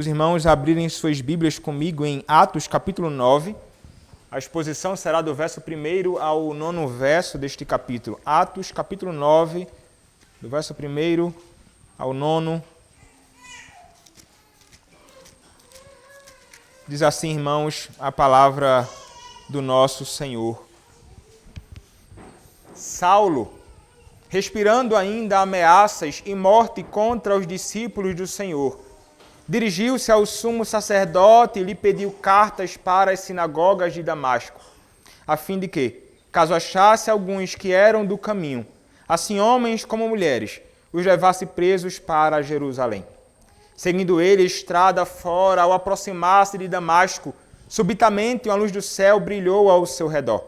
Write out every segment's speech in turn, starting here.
Os irmãos abrirem suas Bíblias comigo em Atos capítulo 9. A exposição será do verso 1 ao 9º verso deste capítulo. Atos capítulo 9, do verso 1 ao 9. Diz assim, irmãos, a palavra do nosso Senhor. Saulo, respirando ainda ameaças e morte contra os discípulos do Senhor, dirigiu-se ao sumo sacerdote e lhe pediu cartas para as sinagogas de Damasco, a fim de que, caso achasse alguns que eram do caminho, assim homens como mulheres, os levasse presos para Jerusalém. Seguindo ele a estrada fora, ao aproximar-se de Damasco, subitamente uma luz do céu brilhou ao seu redor.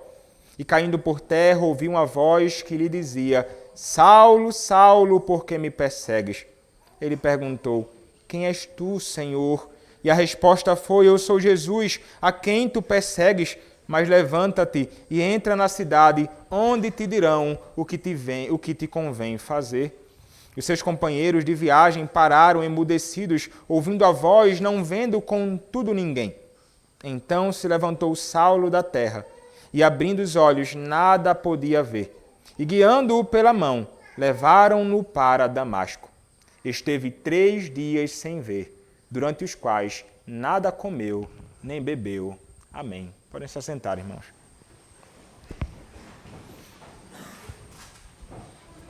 E caindo por terra, ouviu uma voz que lhe dizia: Saulo, Saulo, por que me persegues? Ele perguntou: Quem és tu, Senhor? E a resposta foi: Eu sou Jesus, a quem tu persegues, mas levanta-te e entra na cidade, onde te dirão o que te convém fazer. E os seus companheiros de viagem pararam emudecidos, ouvindo a voz, não vendo contudo ninguém. Então se levantou Saulo da terra, e abrindo os olhos, nada podia ver. E guiando-o pela mão, levaram-no para Damasco. Esteve 3 dias sem ver, durante os quais nada comeu nem bebeu. Amém. Podem se assentar, irmãos.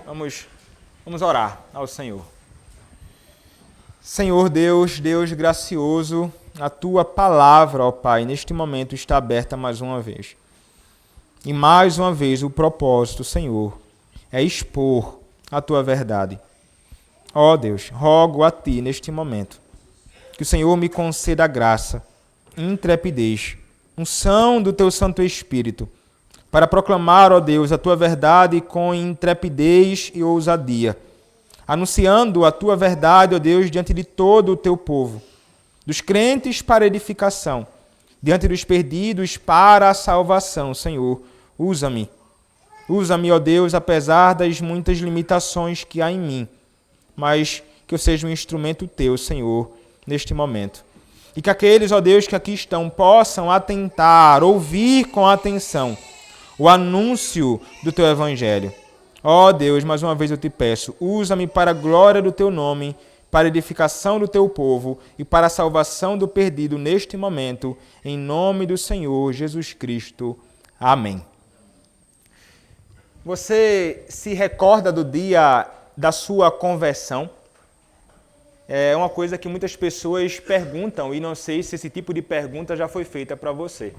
Vamos orar ao Senhor. Senhor Deus, Deus gracioso, a Tua palavra, ó Pai, neste momento está aberta mais uma vez. E mais uma vez o propósito, Senhor, é expor a Tua verdade. Ó Deus, rogo a Ti neste momento que o Senhor me conceda graça, intrepidez, unção do Teu Santo Espírito, para proclamar, ó Deus, a Tua verdade com intrepidez e ousadia, anunciando a Tua verdade, ó Deus, diante de todo o Teu povo, dos crentes para edificação, diante dos perdidos para a salvação. Senhor, usa-me, ó Deus, apesar das muitas limitações que há em mim, mas que eu seja um instrumento Teu, Senhor, neste momento. E que aqueles, ó Deus, que aqui estão, possam atentar, ouvir com atenção o anúncio do Teu Evangelho. Ó Deus, mais uma vez eu te peço, usa-me para a glória do Teu nome, para a edificação do Teu povo e para a salvação do perdido neste momento, em nome do Senhor Jesus Cristo. Amém. Você se recorda do dia da sua conversão? É uma coisa que muitas pessoas perguntam e não sei se esse tipo de pergunta já foi feita para você.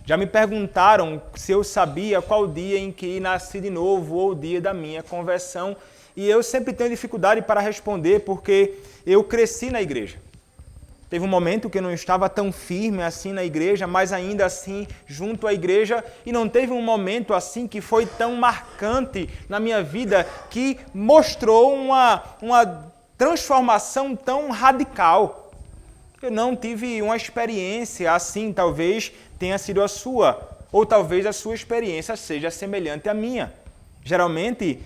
Já me perguntaram se eu sabia qual dia em que nasci de novo ou o dia da minha conversão e eu sempre tenho dificuldade para responder porque eu cresci na igreja. Teve um momento que eu não estava tão firme assim na igreja, mas ainda assim junto à igreja, e não teve um momento assim que foi tão marcante na minha vida que mostrou uma transformação tão radical. Eu não tive uma experiência assim, talvez tenha sido a sua, ou talvez a sua experiência seja semelhante à minha. Geralmente,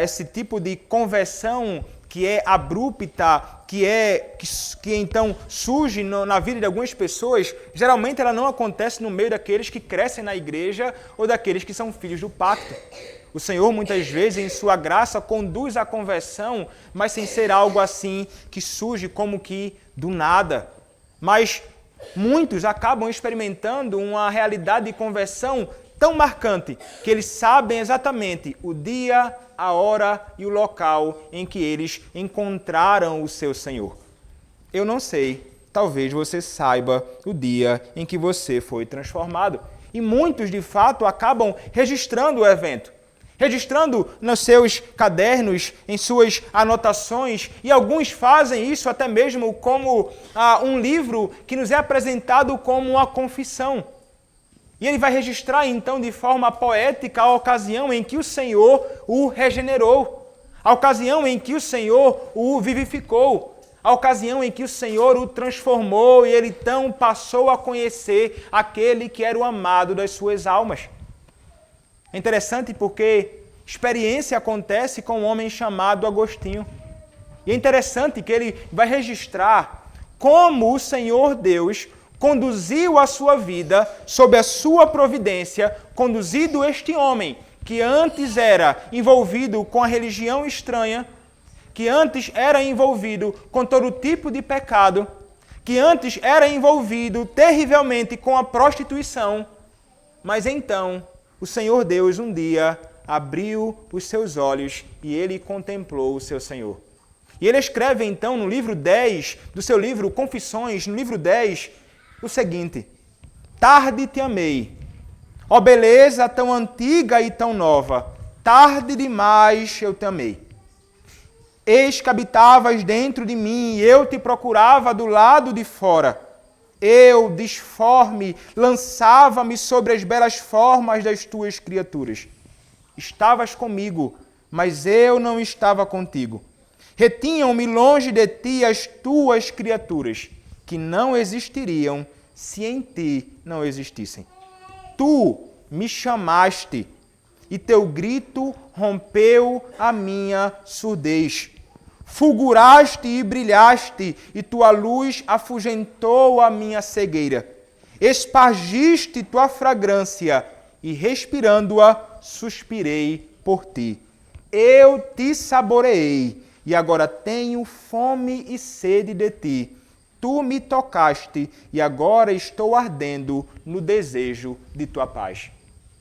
esse tipo de conversão que é abrupta, que então surge na vida de algumas pessoas, geralmente ela não acontece no meio daqueles que crescem na igreja ou daqueles que são filhos do pacto. O Senhor, muitas vezes, em sua graça, conduz à conversão, mas sem ser algo assim que surge como que do nada. Mas muitos acabam experimentando uma realidade de conversão tão marcante que eles sabem exatamente o dia, a hora e o local em que eles encontraram o seu Senhor. Eu não sei, talvez você saiba o dia em que você foi transformado. E muitos, de fato, acabam registrando o evento. Registrando nos seus cadernos, em suas anotações, e alguns fazem isso até mesmo como um livro que nos é apresentado como uma confissão. E ele vai registrar, então, de forma poética a ocasião em que o Senhor o regenerou, a ocasião em que o Senhor o vivificou, a ocasião em que o Senhor o transformou e ele então passou a conhecer aquele que era o amado das suas almas. É interessante porque experiência acontece com um homem chamado Agostinho. E é interessante que ele vai registrar como o Senhor Deus conduziu a sua vida sob a sua providência, conduzido este homem que antes era envolvido com a religião estranha, que antes era envolvido com todo tipo de pecado, que antes era envolvido terrivelmente com a prostituição, mas então o Senhor Deus um dia abriu os seus olhos e ele contemplou o seu Senhor. E ele escreve então no livro 10 do seu livro Confissões, no livro 10, o seguinte: tarde te amei, ó beleza tão antiga e tão nova, tarde demais eu te amei. Eis que habitavas dentro de mim, e eu te procurava do lado de fora. Eu, disforme, lançava-me sobre as belas formas das tuas criaturas. Estavas comigo, mas eu não estava contigo. Retinham-me longe de ti as tuas criaturas, que não existiriam se em ti não existissem. Tu me chamaste, e teu grito rompeu a minha surdez. Fulguraste e brilhaste, e tua luz afugentou a minha cegueira. Espargiste tua fragrância, e respirando-a, suspirei por ti. Eu te saboreei, e agora tenho fome e sede de ti. Tu me tocaste, e agora estou ardendo no desejo de tua paz.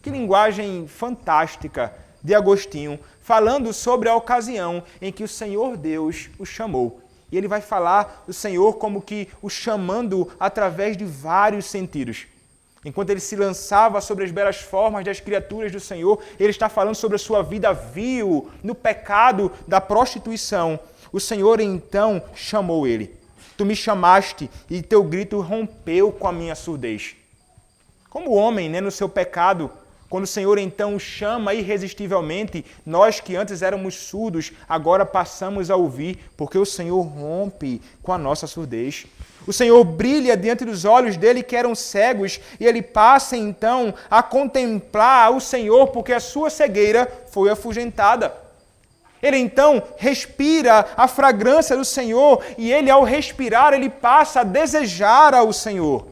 Que linguagem fantástica de Agostinho, falando sobre a ocasião em que o Senhor Deus o chamou. E ele vai falar do Senhor como que o chamando através de vários sentidos. Enquanto ele se lançava sobre as belas formas das criaturas do Senhor, ele está falando sobre a sua vida vil, no pecado da prostituição. O Senhor então chamou ele. Tu me chamaste e teu grito rompeu com a minha surdez. Como o homem, no seu pecado, quando o Senhor então o chama irresistivelmente, nós que antes éramos surdos, agora passamos a ouvir, porque o Senhor rompe com a nossa surdez. O Senhor brilha diante dos olhos dele que eram cegos, e ele passa então a contemplar o Senhor, porque a sua cegueira foi afugentada. Ele então respira a fragrância do Senhor, e ele ao respirar, ele passa a desejar ao Senhor.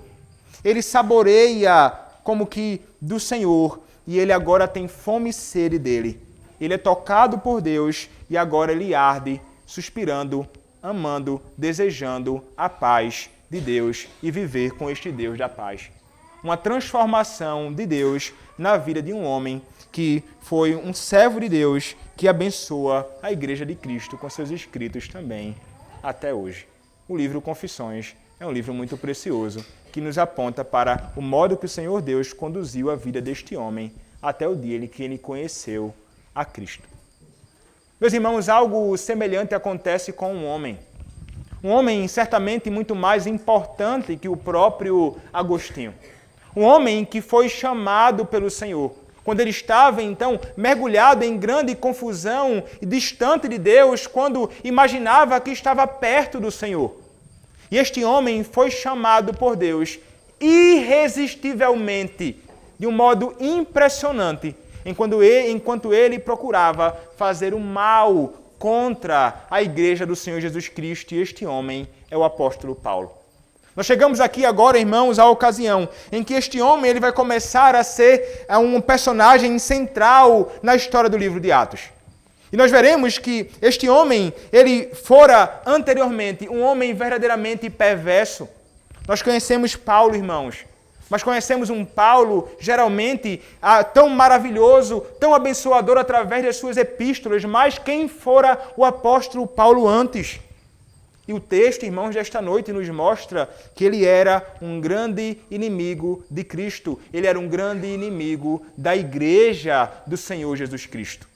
Ele saboreia como que do Senhor, e ele agora tem fome e sede dele. Ele é tocado por Deus e agora ele arde, suspirando, amando, desejando a paz de Deus e viver com este Deus da paz. Uma transformação de Deus na vida de um homem que foi um servo de Deus que abençoa a Igreja de Cristo com seus escritos também até hoje. O livro Confissões é um livro muito precioso que nos aponta para o modo que o Senhor Deus conduziu a vida deste homem até o dia em que ele conheceu a Cristo. Meus irmãos, algo semelhante acontece com um homem. Um homem certamente muito mais importante que o próprio Agostinho. Um homem que foi chamado pelo Senhor. Quando ele estava, então, mergulhado em grande confusão e distante de Deus, quando imaginava que estava perto do Senhor. E este homem foi chamado por Deus irresistivelmente, de um modo impressionante, enquanto ele procurava fazer o mal contra a Igreja do Senhor Jesus Cristo, e este homem é o apóstolo Paulo. Nós chegamos aqui agora, irmãos, à ocasião em que este homem ele vai começar a ser um personagem central na história do livro de Atos. E nós veremos que este homem, ele fora anteriormente um homem verdadeiramente perverso. Nós conhecemos Paulo, irmãos, mas conhecemos um Paulo geralmente tão maravilhoso, tão abençoador através das suas epístolas, mas quem fora o apóstolo Paulo antes? E o texto, irmãos, desta noite nos mostra que ele era um grande inimigo de Cristo. Ele era um grande inimigo da Igreja do Senhor Jesus Cristo.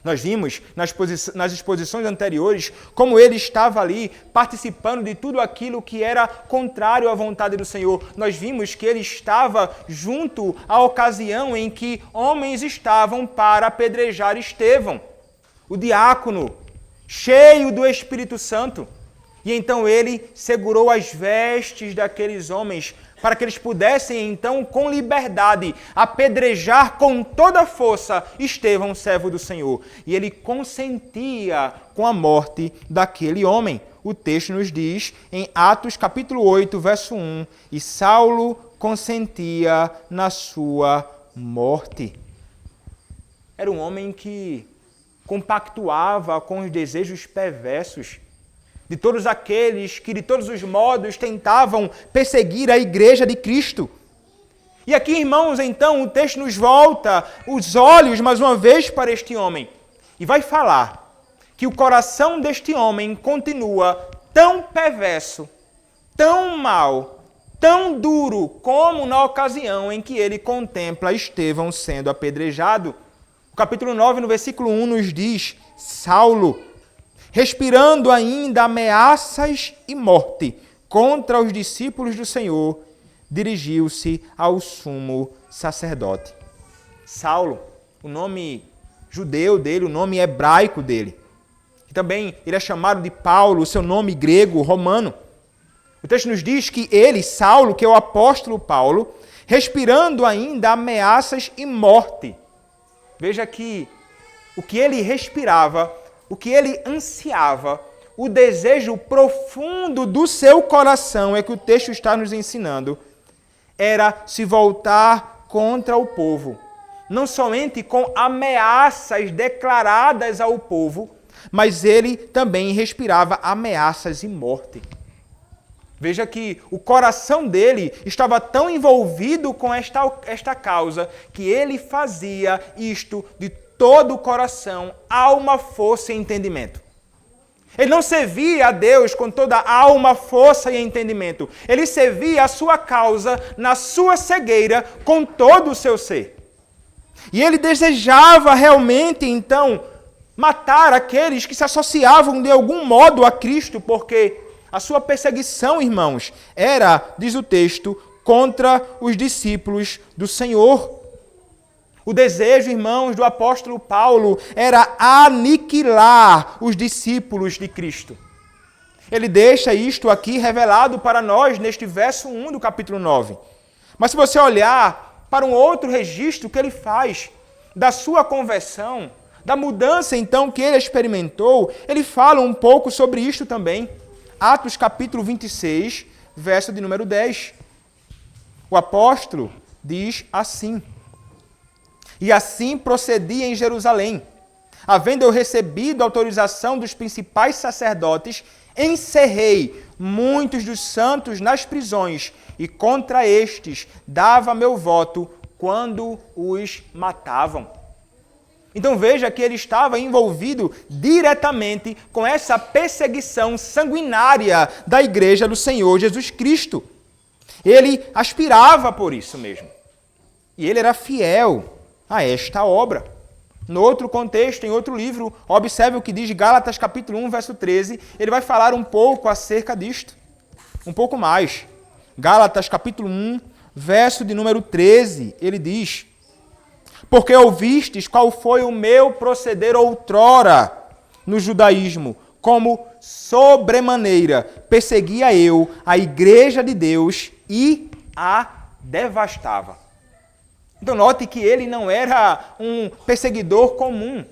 Nós vimos nas exposições anteriores como ele estava ali participando de tudo aquilo que era contrário à vontade do Senhor. Nós vimos que ele estava junto à ocasião em que homens estavam para apedrejar Estevão, o diácono, cheio do Espírito Santo. E então ele segurou as vestes daqueles homens para que eles pudessem, então, com liberdade, apedrejar com toda a força Estevão, servo do Senhor. E ele consentia com a morte daquele homem. O texto nos diz, em Atos capítulo 8, verso 1, e Saulo consentia na sua morte. Era um homem que compactuava com os desejos perversos de todos aqueles que, de todos os modos, tentavam perseguir a igreja de Cristo. E aqui, irmãos, então, o texto nos volta os olhos, mais uma vez, para este homem. E vai falar que o coração deste homem continua tão perverso, tão mau, tão duro, como na ocasião em que ele contempla Estevão sendo apedrejado. O capítulo 9, no versículo 1, nos diz, Saulo, respirando ainda ameaças e morte contra os discípulos do Senhor, dirigiu-se ao sumo sacerdote. Saulo, o nome judeu dele, o nome hebraico dele. E também ele é chamado de Paulo, o seu nome grego, romano. O texto nos diz que ele, Saulo, que é o apóstolo Paulo, respirando ainda ameaças e morte. Veja que o que ele respirava, o que ele ansiava, o desejo profundo do seu coração, é que o texto está nos ensinando, era se voltar contra o povo. Não somente com ameaças declaradas ao povo, mas ele também respirava ameaças e morte. Veja que o coração dele estava tão envolvido com esta causa que ele fazia isto de todo o coração, alma, força e entendimento. Ele não servia a Deus com toda a alma, força e entendimento. Ele servia a sua causa na sua cegueira com todo o seu ser. E ele desejava realmente, então, matar aqueles que se associavam de algum modo a Cristo, porque a sua perseguição, irmãos, era, diz o texto, contra os discípulos do Senhor. O desejo, irmãos, do apóstolo Paulo era aniquilar os discípulos de Cristo. Ele deixa isto aqui revelado para nós neste verso 1 do capítulo 9. Mas se você olhar para um outro registro que ele faz da sua conversão, da mudança então que ele experimentou, ele fala um pouco sobre isto também. Atos capítulo 26, verso de número 10. O apóstolo diz assim: e assim procedi em Jerusalém. Havendo eu recebido autorização dos principais sacerdotes, encerrei muitos dos santos nas prisões, e contra estes dava meu voto quando os matavam. Então veja que ele estava envolvido diretamente com essa perseguição sanguinária da igreja do Senhor Jesus Cristo. Ele aspirava por isso mesmo. E ele era fiel a esta obra. No outro contexto, em outro livro, observe o que diz Gálatas capítulo 1, verso 13. Ele vai falar um pouco acerca disto. Um pouco mais. Gálatas capítulo 1, verso de número 13. Ele diz: porque ouvistes qual foi o meu proceder outrora no judaísmo, como sobremaneira perseguia eu a igreja de Deus e a devastava. Então note que ele não era um perseguidor comum.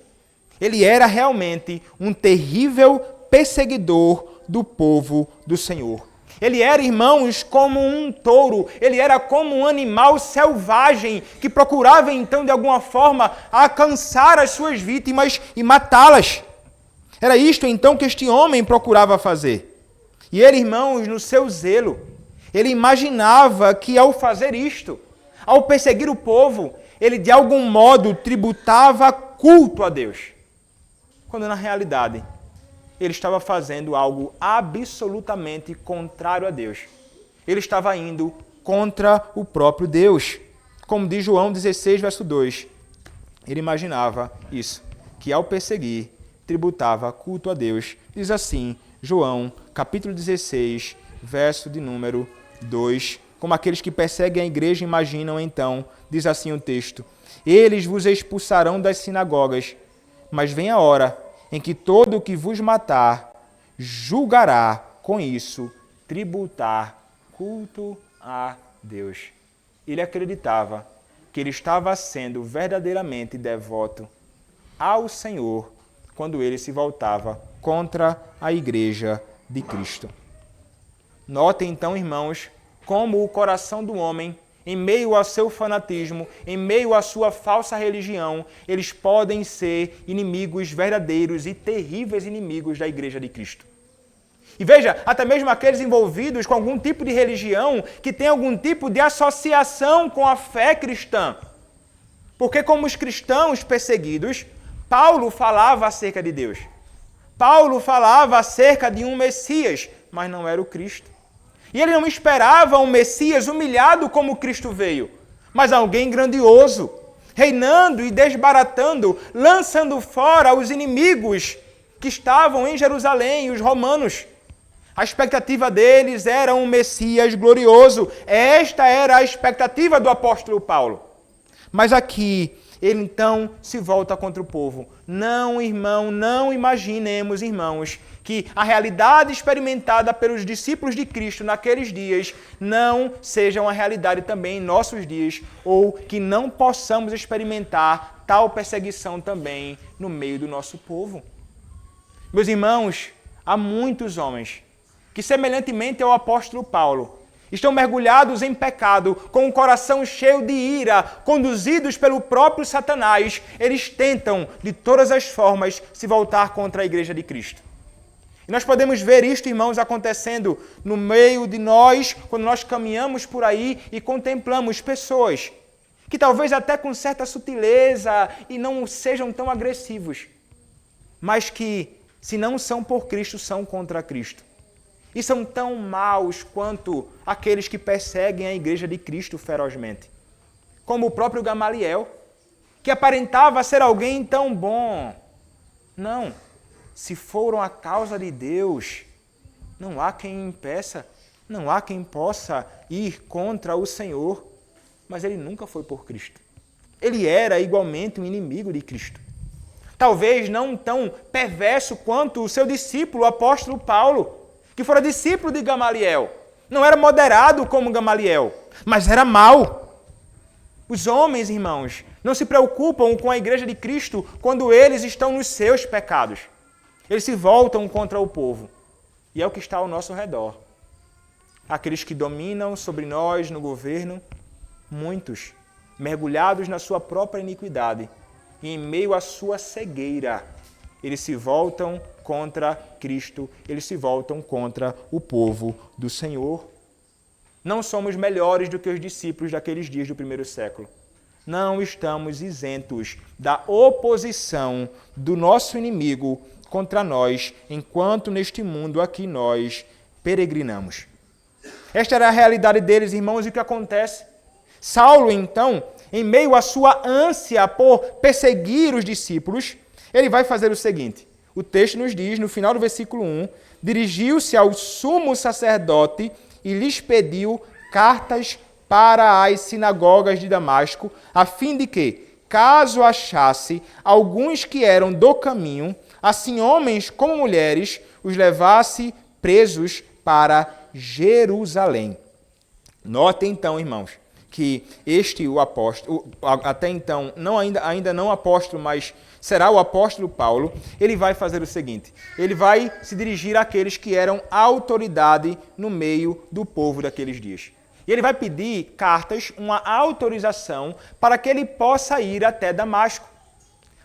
Ele era realmente um terrível perseguidor do povo do Senhor. Ele era, irmãos, como um touro, ele era como um animal selvagem que procurava, então, de alguma forma, alcançar as suas vítimas e matá-las. Era isto, então, que este homem procurava fazer. E ele, irmãos, no seu zelo, ele imaginava que ao fazer isto, ao perseguir o povo, ele de algum modo tributava culto a Deus. Quando na realidade ele estava fazendo algo absolutamente contrário a Deus. Ele estava indo contra o próprio Deus. Como diz João 16, verso 2. Ele imaginava isso, que ao perseguir, tributava culto a Deus. Diz assim, João, capítulo 16, verso de número 2. Como aqueles que perseguem a igreja imaginam então, diz assim o texto: eles vos expulsarão das sinagogas, mas vem a hora em que todo o que vos matar julgará com isso tributar culto a Deus. Ele acreditava que ele estava sendo verdadeiramente devoto ao Senhor quando ele se voltava contra a igreja de Cristo. Notem então, irmãos, como o coração do homem, em meio ao seu fanatismo, em meio à sua falsa religião, eles podem ser inimigos verdadeiros e terríveis inimigos da igreja de Cristo. E veja, até mesmo aqueles envolvidos com algum tipo de religião que tem algum tipo de associação com a fé cristã. Porque como os cristãos perseguidos, Paulo falava acerca de Deus. Paulo falava acerca de um Messias, mas não era o Cristo. E ele não esperava um Messias humilhado como Cristo veio, mas alguém grandioso, reinando e desbaratando, lançando fora os inimigos que estavam em Jerusalém, os romanos. A expectativa deles era um Messias glorioso. Esta era a expectativa do apóstolo Paulo. Mas aqui, ele então se volta contra o povo. Não, irmão, não imaginemos, irmãos, que a realidade experimentada pelos discípulos de Cristo naqueles dias não seja uma realidade também em nossos dias, ou que não possamos experimentar tal perseguição também no meio do nosso povo. Meus irmãos, há muitos homens que, semelhantemente ao apóstolo Paulo, estão mergulhados em pecado, com o coração cheio de ira, conduzidos pelo próprio Satanás. Eles tentam, de todas as formas, se voltar contra a igreja de Cristo. E nós podemos ver isto, irmãos, acontecendo no meio de nós, quando nós caminhamos por aí e contemplamos pessoas que talvez até com certa sutileza e não sejam tão agressivos, mas que, se não são por Cristo, são contra Cristo. E são tão maus quanto aqueles que perseguem a igreja de Cristo ferozmente. Como o próprio Gamaliel, que aparentava ser alguém tão bom. Não, se foram a causa de Deus, não há quem impeça, não há quem possa ir contra o Senhor. Mas ele nunca foi por Cristo. Ele era igualmente um inimigo de Cristo. Talvez não tão perverso quanto o seu discípulo, o apóstolo Paulo, que fora discípulo de Gamaliel. Não era moderado como Gamaliel, mas era mau. Os homens, irmãos, não se preocupam com a igreja de Cristo quando eles estão nos seus pecados. Eles se voltam contra o povo. E é o que está ao nosso redor. Aqueles que dominam sobre nós no governo, muitos, mergulhados na sua própria iniquidade, e em meio à sua cegueira, eles se voltam contra Cristo, eles se voltam contra o povo do Senhor. Não somos melhores do que os discípulos daqueles dias do primeiro século. Não estamos isentos da oposição do nosso inimigo contra nós, enquanto neste mundo aqui nós peregrinamos. Esta era a realidade deles, irmãos, e o que acontece? Saulo, então, em meio à sua ânsia por perseguir os discípulos, ele vai fazer o seguinte. O texto nos diz, no final do versículo 1, dirigiu-se ao sumo sacerdote e lhes pediu cartas para as sinagogas de Damasco, a fim de que, caso achasse alguns que eram do caminho, assim homens como mulheres, os levasse presos para Jerusalém. Notem então, irmãos, que o apóstolo, até então, ainda não apóstolo, mas será o apóstolo Paulo, ele vai fazer o seguinte, ele vai se dirigir àqueles que eram autoridade no meio do povo daqueles dias. E ele vai pedir cartas, uma autorização, para que ele possa ir até Damasco.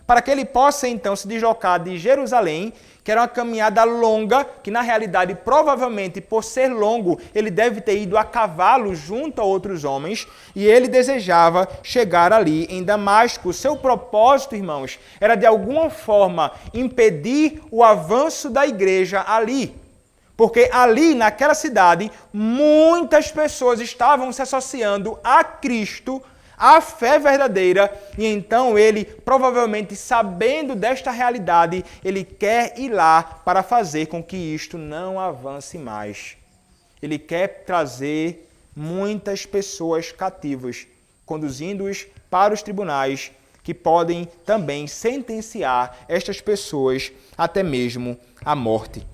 Para que ele possa, então, se deslocar de Jerusalém, que era uma caminhada longa, que na realidade, provavelmente, por ser longo, ele deve ter ido a cavalo junto a outros homens, e ele desejava chegar ali em Damasco. O seu propósito, irmãos, era de alguma forma impedir o avanço da igreja ali. Porque ali, naquela cidade, muitas pessoas estavam se associando a Cristo, a fé verdadeira, e então ele, provavelmente sabendo desta realidade, ele quer ir lá para fazer com que isto não avance mais. Ele quer trazer muitas pessoas cativas, conduzindo-os para os tribunais, que podem também sentenciar estas pessoas até mesmo à morte.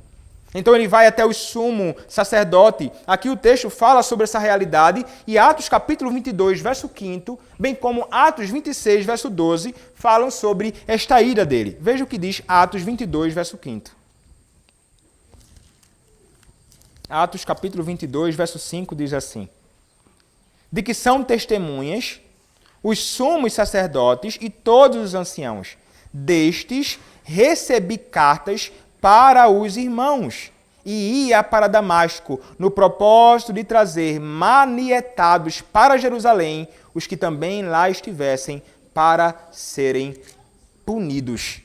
Então ele vai até o sumo sacerdote. Aqui o texto fala sobre essa realidade e Atos capítulo 22, verso 5, bem como Atos 26, verso 12, falam sobre esta ida dele. Veja o que diz Atos 22, verso 5. Atos capítulo 22, verso 5 diz assim: de que são testemunhas os sumos sacerdotes e todos os anciãos. Destes recebi cartas para os irmãos, e ia para Damasco, no propósito de trazer manietados para Jerusalém os que também lá estivessem, para serem punidos.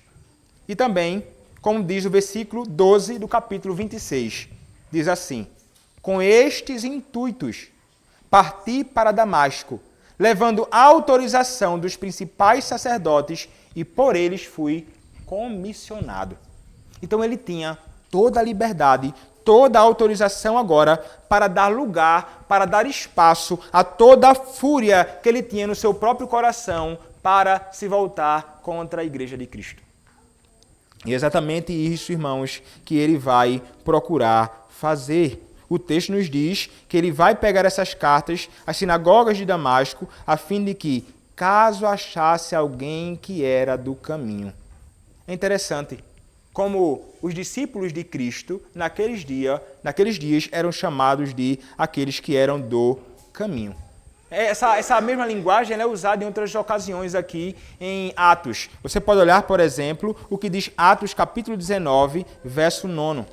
E também, como diz o versículo 12 do capítulo 26, diz assim: com estes intuitos, parti para Damasco, levando a autorização dos principais sacerdotes, e por eles fui comissionado. Então ele tinha toda a liberdade, toda a autorização agora para dar lugar, para dar espaço a toda a fúria que ele tinha no seu próprio coração para se voltar contra a Igreja de Cristo. E é exatamente isso, irmãos, que ele vai procurar fazer. O texto nos diz que ele vai pegar essas cartas às sinagogas de Damasco, a fim de que, caso achasse alguém que era do caminho. É interessante como os discípulos de Cristo, naqueles dias, eram chamados de aqueles que eram do caminho. Essa mesma linguagem é usada em outras ocasiões aqui em Atos. Você pode olhar, por exemplo, o que diz Atos capítulo 19, verso 9.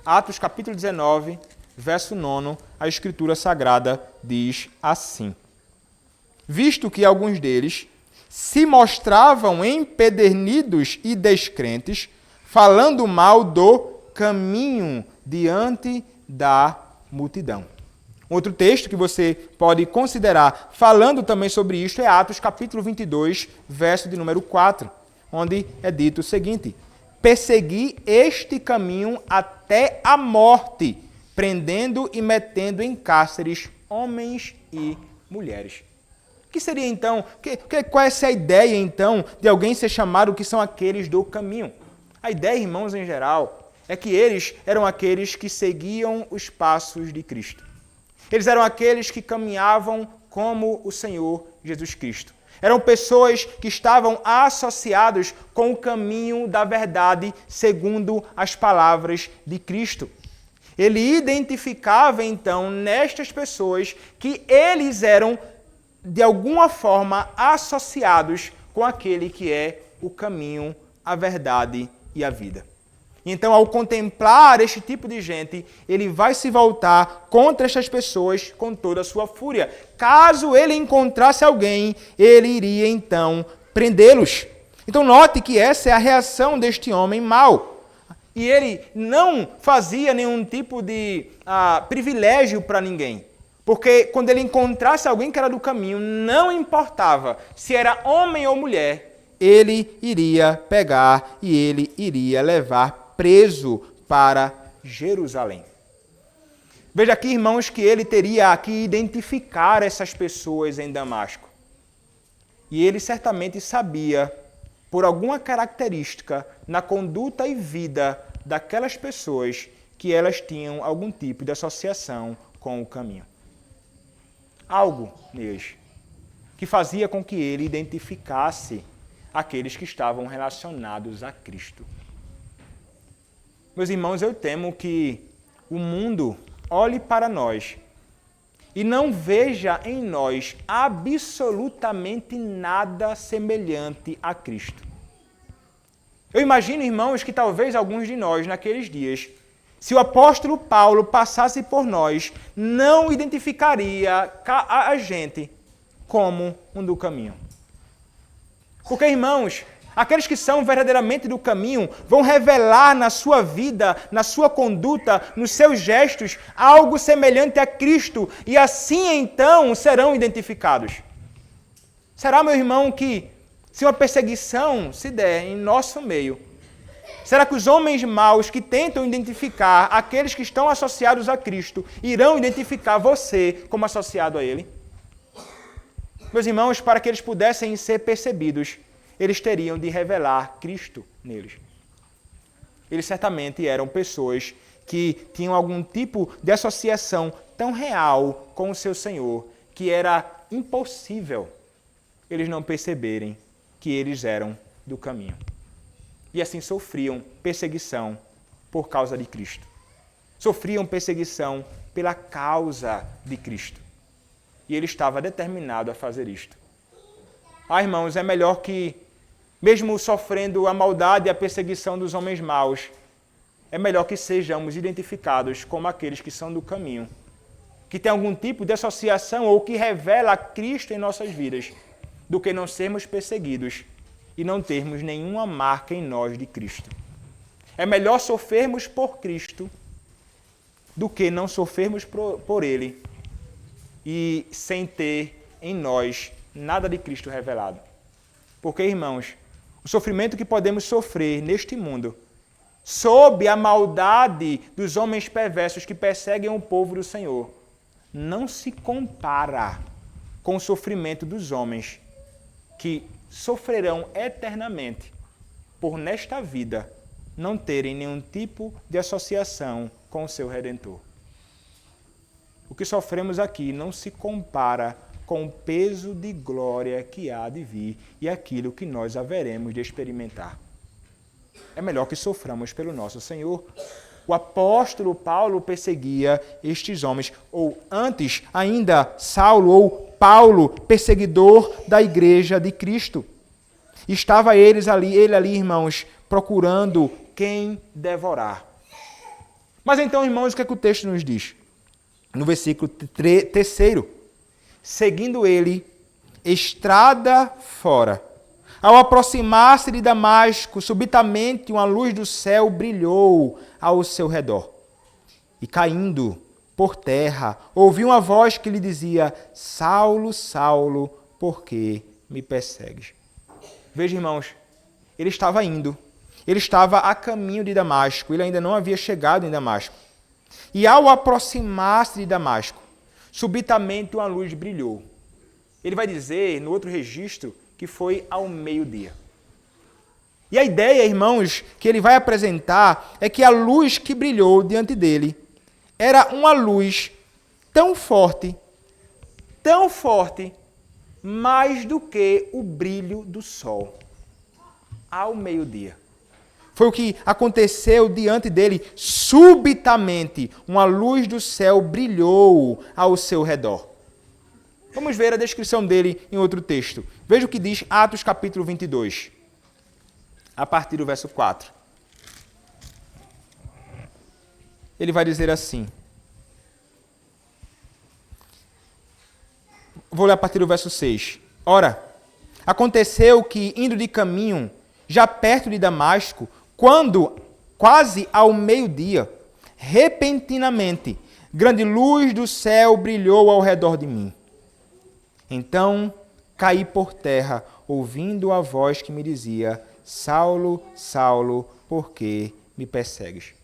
Atos capítulo 19, verso 9, a Escritura Sagrada diz assim: visto que alguns deles se mostravam empedernidos e descrentes, falando mal do caminho diante da multidão. Outro texto que você pode considerar falando também sobre isto é Atos capítulo 22, verso de número 4, onde é dito o seguinte: persegui este caminho até a morte, prendendo e metendo em cárceres homens e mulheres. O que seria então, qual é essa ideia então de alguém ser chamado que são aqueles do caminho? A ideia, irmãos, em geral, é que eles eram aqueles que seguiam os passos de Cristo. Eles eram aqueles que caminhavam como o Senhor Jesus Cristo. Eram pessoas que estavam associados com o caminho da verdade, segundo as palavras de Cristo. Ele identificava, então, nestas pessoas que eles eram, de alguma forma, associados com aquele que é o caminho, a verdade e a vida. Então, ao contemplar este tipo de gente, ele vai se voltar contra estas pessoas com toda a sua fúria. Caso ele encontrasse alguém, ele iria então prendê-los. Então, note que essa é a reação deste homem mau. E ele não fazia nenhum tipo de privilégio para ninguém. Porque quando ele encontrasse alguém que era do caminho, não importava se era homem ou mulher, ele iria pegar e ele iria levar preso para Jerusalém. Veja aqui, irmãos, que ele teria que identificar essas pessoas em Damasco. E ele certamente sabia, por alguma característica na conduta e vida daquelas pessoas, que elas tinham algum tipo de associação com o caminho. Algo neles que fazia com que ele identificasse aqueles que estavam relacionados a Cristo. Meus irmãos, eu temo que o mundo olhe para nós e não veja em nós absolutamente nada semelhante a Cristo. Eu imagino, irmãos, que talvez alguns de nós, naqueles dias, se o apóstolo Paulo passasse por nós, não identificaria a gente como um do caminho. Porque, irmãos, aqueles que são verdadeiramente do caminho vão revelar na sua vida, na sua conduta, nos seus gestos, algo semelhante a Cristo. E assim, então, serão identificados. Será, meu irmão, que se uma perseguição se der em nosso meio, será que os homens maus que tentam identificar aqueles que estão associados a Cristo irão identificar você como associado a Ele? Meus irmãos, para que eles pudessem ser percebidos, eles teriam de revelar Cristo neles. Eles certamente eram pessoas que tinham algum tipo de associação tão real com o seu Senhor que era impossível eles não perceberem que eles eram do caminho. E assim sofriam perseguição por causa de Cristo. Sofriam perseguição pela causa de Cristo. E ele estava determinado a fazer isto. Irmãos, é melhor que, mesmo sofrendo a maldade e a perseguição dos homens maus, é melhor que sejamos identificados como aqueles que são do caminho, que tem algum tipo de associação ou que revela Cristo em nossas vidas, do que não sermos perseguidos e não termos nenhuma marca em nós de Cristo. É melhor sofrermos por Cristo do que não sofrermos por Ele e sem ter em nós nada de Cristo revelado. Porque, irmãos, o sofrimento que podemos sofrer neste mundo, sob a maldade dos homens perversos que perseguem o povo do Senhor, não se compara com o sofrimento dos homens que sofrerão eternamente por nesta vida não terem nenhum tipo de associação com o seu Redentor. O que sofremos aqui não se compara com o peso de glória que há de vir e aquilo que nós haveremos de experimentar. É melhor que soframos pelo nosso Senhor. O apóstolo Paulo perseguia estes homens, ou antes ainda, Saulo ou Paulo, perseguidor da igreja de Cristo. Estava ele ali, irmãos, procurando quem devorar. Mas então, irmãos, o que é que o texto nos diz? No versículo 3, seguindo ele, estrada fora. Ao aproximar-se de Damasco, subitamente uma luz do céu brilhou ao seu redor. E caindo por terra, ouviu uma voz que lhe dizia: Saulo, Saulo, por que me persegues? Veja, irmãos, ele estava indo. Ele estava a caminho de Damasco. Ele ainda não havia chegado em Damasco. E ao aproximar-se de Damasco, subitamente uma luz brilhou. Ele vai dizer, no outro registro, que foi ao meio-dia. E a ideia, irmãos, que ele vai apresentar é que a luz que brilhou diante dele era uma luz tão forte, mais do que o brilho do sol ao meio-dia. Foi o que aconteceu diante dele. Subitamente, uma luz do céu brilhou ao seu redor. Vamos ver a descrição dele em outro texto. Veja o que diz Atos capítulo 22, a partir do verso 4. Ele vai dizer assim. Vou ler a partir do verso 6. Ora, aconteceu que, indo de caminho, já perto de Damasco, quando, quase ao meio-dia, repentinamente, grande luz do céu brilhou ao redor de mim. Então, caí por terra, ouvindo a voz que me dizia: Saulo, Saulo, por que me persegues?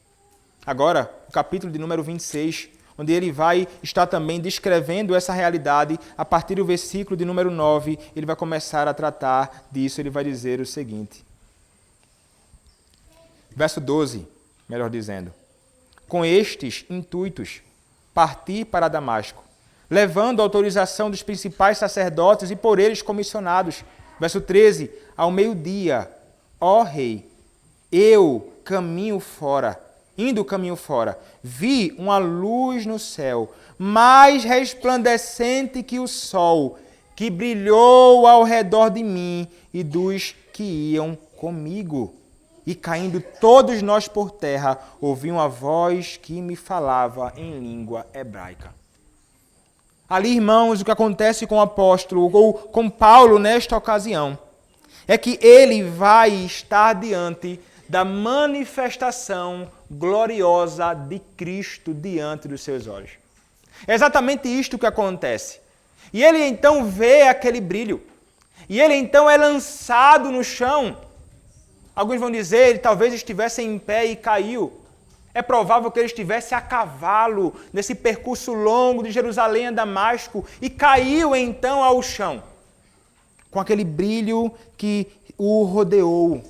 Agora, o capítulo de número 26, onde ele vai estar também descrevendo essa realidade, a partir do versículo de número 9, ele vai começar a tratar disso, ele vai dizer o seguinte. Verso 12, melhor dizendo. Com estes intuitos, parti para Damasco, levando a autorização dos principais sacerdotes e por eles comissionados. Verso 13, ao meio-dia, ó rei, eu indo caminho fora, vi uma luz no céu, mais resplandecente que o sol, que brilhou ao redor de mim e dos que iam comigo. E caindo todos nós por terra, ouvi uma voz que me falava em língua hebraica. Ali, irmãos, o que acontece com o apóstolo, ou com Paulo nesta ocasião, é que ele vai estar diante da manifestação gloriosa de Cristo diante dos seus olhos. É exatamente isto que acontece. E ele então vê aquele brilho. E ele então é lançado no chão. Alguns vão dizer, ele talvez estivesse em pé e caiu. É provável que ele estivesse a cavalo nesse percurso longo de Jerusalém a Damasco e caiu então ao chão, com aquele brilho que o rodeou.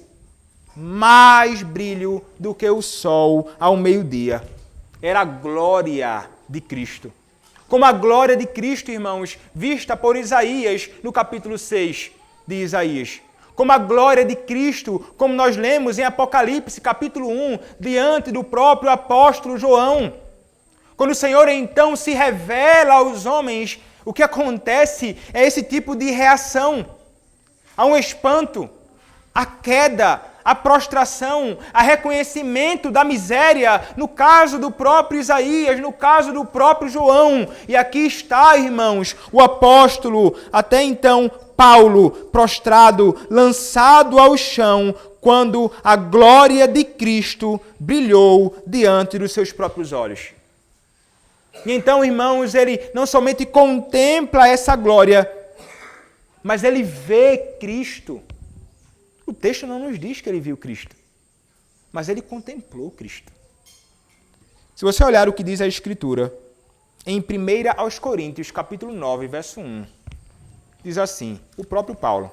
mais brilho do que o sol ao meio-dia. Era a glória de Cristo. Como a glória de Cristo, irmãos, vista por Isaías no capítulo 6 de Isaías. Como a glória de Cristo, como nós lemos em Apocalipse, capítulo 1, diante do próprio apóstolo João. Quando o Senhor então se revela aos homens, o que acontece é esse tipo de reação. Há um espanto, a queda, a prostração, a reconhecimento da miséria, no caso do próprio Isaías, no caso do próprio João. E aqui está, irmãos, o apóstolo, até então Paulo, prostrado, lançado ao chão, quando a glória de Cristo brilhou diante dos seus próprios olhos. E então, irmãos, ele não somente contempla essa glória, mas ele vê Cristo. O texto não nos diz que ele viu Cristo, mas ele contemplou Cristo. Se você olhar o que diz a Escritura, em 1 aos Coríntios, capítulo 9, verso 1, diz assim, o próprio Paulo,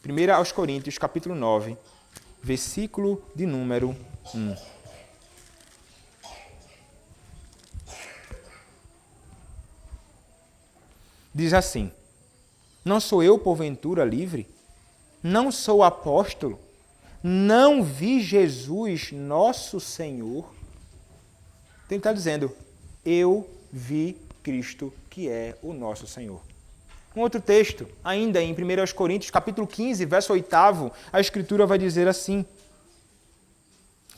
1 aos Coríntios, capítulo 9, versículo de número 1. Diz assim, não sou eu, porventura, livre? Não sou apóstolo? Não vi Jesus, nosso Senhor? Então ele está dizendo, eu vi Cristo, que é o nosso Senhor. Um outro texto, ainda em 1 Coríntios, capítulo 15, verso 8, a Escritura vai dizer assim,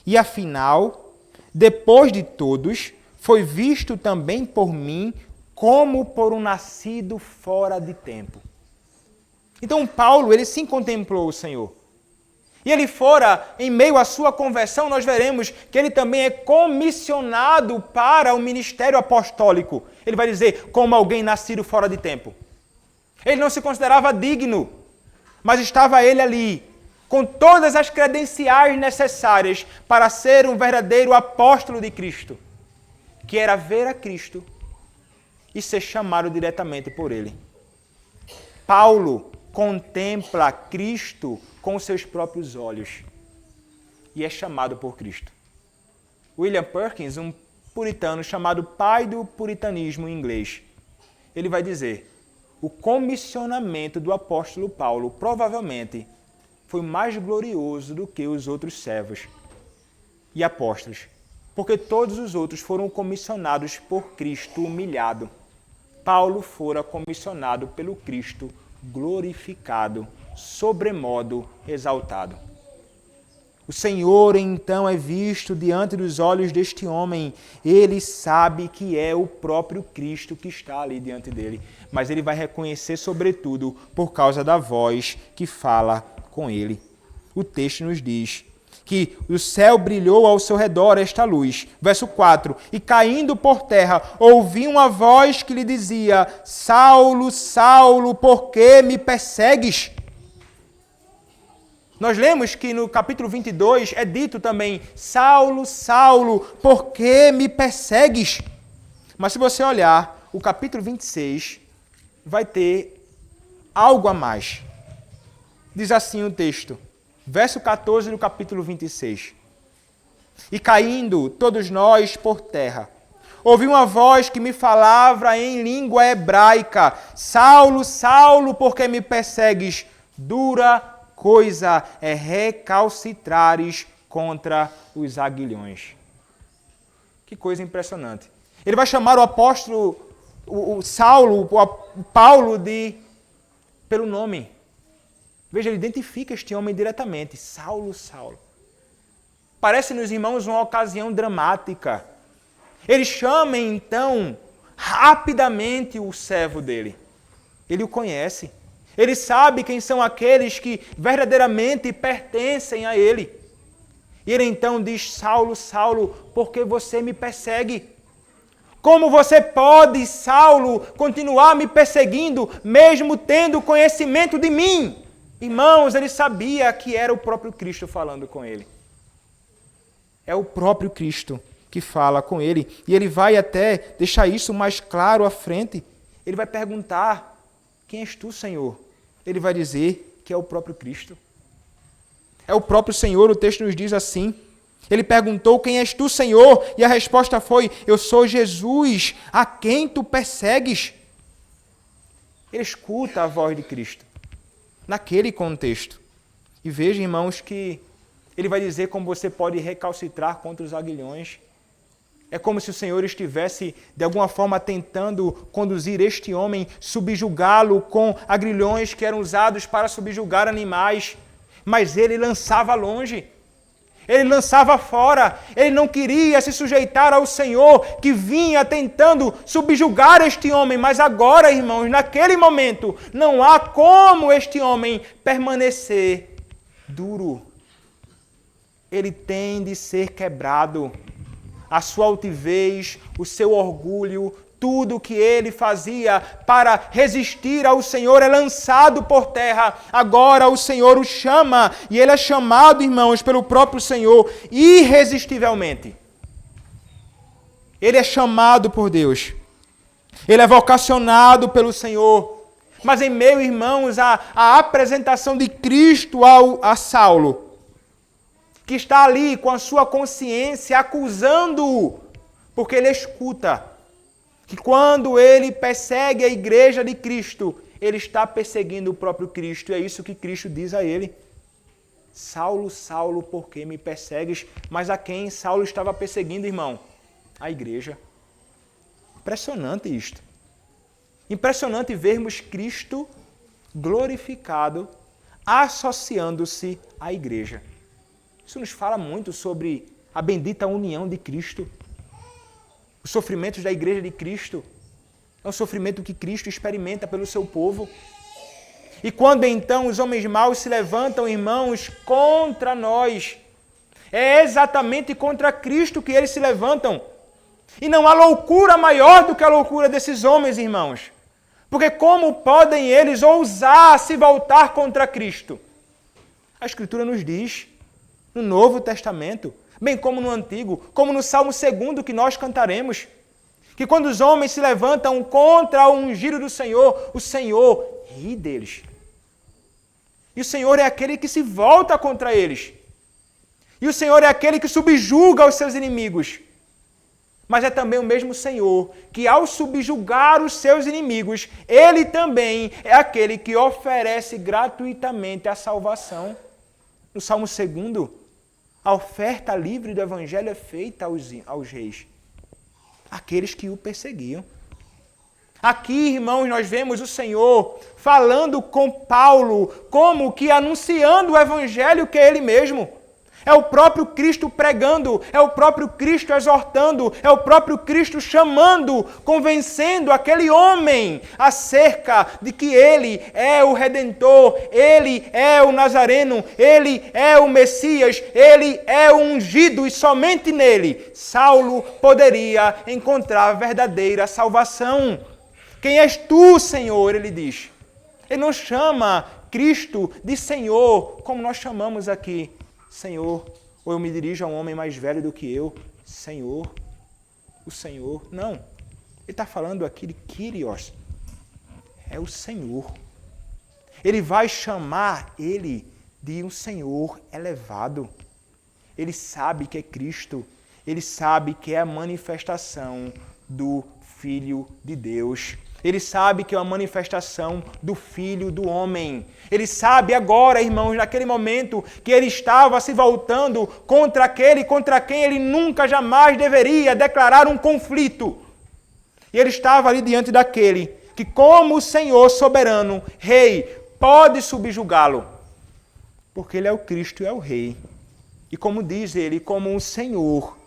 e afinal, depois de todos, foi visto também por mim como por um nascido fora de tempo. Então Paulo, ele sim contemplou o Senhor. E ele fora, em meio à sua conversão, nós veremos que ele também é comissionado para o ministério apostólico. Ele vai dizer, como alguém nascido fora de tempo. Ele não se considerava digno, mas estava ele ali, com todas as credenciais necessárias para ser um verdadeiro apóstolo de Cristo, que era ver a Cristo e ser chamado diretamente por ele. Paulo contempla Cristo com seus próprios olhos e é chamado por Cristo. William Perkins, um puritano chamado pai do puritanismo em inglês, ele vai dizer, o comissionamento do apóstolo Paulo provavelmente foi mais glorioso do que os outros servos e apóstolos, porque todos os outros foram comissionados por Cristo humilhado. Paulo fora comissionado pelo Cristo glorificado, sobremodo exaltado. O Senhor, então, é visto diante dos olhos deste homem. Ele sabe que é o próprio Cristo que está ali diante dele. Mas ele vai reconhecer, sobretudo, por causa da voz que fala com ele. O texto nos diz que o céu brilhou ao seu redor esta luz. Verso 4. E caindo por terra, ouvi uma voz que lhe dizia, Saulo, Saulo, por que me persegues? Nós lemos que no capítulo 22 é dito também, Saulo, Saulo, por que me persegues? Mas se você olhar, o capítulo 26 vai ter algo a mais. Diz assim o texto, verso 14 do capítulo 26. E caindo todos nós por terra, ouvi uma voz que me falava em língua hebraica, Saulo, Saulo, por que me persegues? Dura coisa é recalcitrares contra os aguilhões. Que coisa impressionante. Ele vai chamar o apóstolo, o Saulo, o Paulo pelo nome. Veja, ele identifica este homem diretamente. Saulo, Saulo. Parece-nos, irmãos, uma ocasião dramática. Ele chama, então, rapidamente o servo dele. Ele o conhece. Ele sabe quem são aqueles que verdadeiramente pertencem a ele. E ele então diz, Saulo, Saulo, por que você me persegue? Como você pode, Saulo, continuar me perseguindo, mesmo tendo conhecimento de mim? Irmãos, ele sabia que era o próprio Cristo falando com ele. É o próprio Cristo que fala com ele. E ele vai até deixar isso mais claro à frente. Ele vai perguntar, quem és tu, Senhor? Ele vai dizer que é o próprio Cristo. É o próprio Senhor, o texto nos diz assim. Ele perguntou, quem és tu, Senhor? E a resposta foi, eu sou Jesus, a quem tu persegues? Ele escuta a voz de Cristo, naquele contexto. E veja, irmãos, que ele vai dizer como você pode recalcitrar contra os aguilhões. É como se o Senhor estivesse, de alguma forma, tentando conduzir este homem, subjugá-lo com agrilhões que eram usados para subjugar animais. Mas ele lançava longe. Ele lançava fora. Ele não queria se sujeitar ao Senhor que vinha tentando subjugar este homem. Mas agora, irmãos, naquele momento, não há como este homem permanecer duro. Ele tem de ser quebrado. A sua altivez, o seu orgulho, tudo que ele fazia para resistir ao Senhor é lançado por terra. Agora o Senhor o chama e ele é chamado, irmãos, pelo próprio Senhor irresistivelmente. Ele é chamado por Deus. Ele é vocacionado pelo Senhor. Mas em meio, irmãos, à apresentação de Cristo a Saulo, que está ali com a sua consciência acusando-o, porque ele escuta que quando ele persegue a igreja de Cristo, ele está perseguindo o próprio Cristo. E é isso que Cristo diz a ele. Saulo, Saulo, por que me persegues? Mas a quem Saulo estava perseguindo, irmão? A igreja. Impressionante isto. Impressionante vermos Cristo glorificado associando-se à igreja. Isso nos fala muito sobre a bendita união de Cristo. Os sofrimentos da igreja de Cristo é um sofrimento que Cristo experimenta pelo seu povo. E quando então os homens maus se levantam, irmãos, contra nós, é exatamente contra Cristo que eles se levantam. E não há loucura maior do que a loucura desses homens, irmãos. Porque como podem eles ousar se voltar contra Cristo? A Escritura nos diz, no Novo Testamento, bem como no Antigo, como no Salmo 2 que nós cantaremos, que quando os homens se levantam contra o ungido do Senhor, o Senhor ri deles. E o Senhor é aquele que se volta contra eles. E o Senhor é aquele que subjuga os seus inimigos. Mas é também o mesmo Senhor que, ao subjugar os seus inimigos, Ele também é aquele que oferece gratuitamente a salvação. No Salmo 2, a oferta livre do Evangelho é feita aos reis, aqueles que o perseguiam. Aqui, irmãos, nós vemos o Senhor falando com Paulo, como que anunciando o Evangelho que é Ele mesmo. É o próprio Cristo pregando, é o próprio Cristo exortando, é o próprio Cristo chamando, convencendo aquele homem acerca de que Ele é o Redentor, Ele é o Nazareno, Ele é o Messias, Ele é o ungido e somente nele Saulo poderia encontrar verdadeira salvação. Quem és tu, Senhor? Ele diz. Ele não chama Cristo de Senhor, como nós chamamos aqui. Senhor, ou eu me dirijo a um homem mais velho do que eu, Senhor, o Senhor. Não, ele está falando aqui de Kyrios, é o Senhor. Ele vai chamar ele de um Senhor elevado. Ele sabe que é Cristo, ele sabe que é a manifestação do Filho de Deus. Ele sabe que é uma manifestação do Filho do Homem. Ele sabe agora, irmãos, naquele momento, que ele estava se voltando contra aquele contra quem ele nunca, jamais deveria declarar um conflito. E ele estava ali diante daquele que, como o Senhor soberano, Rei, pode subjugá-lo. Porque ele é o Cristo e é o Rei. E como diz ele, como um Senhor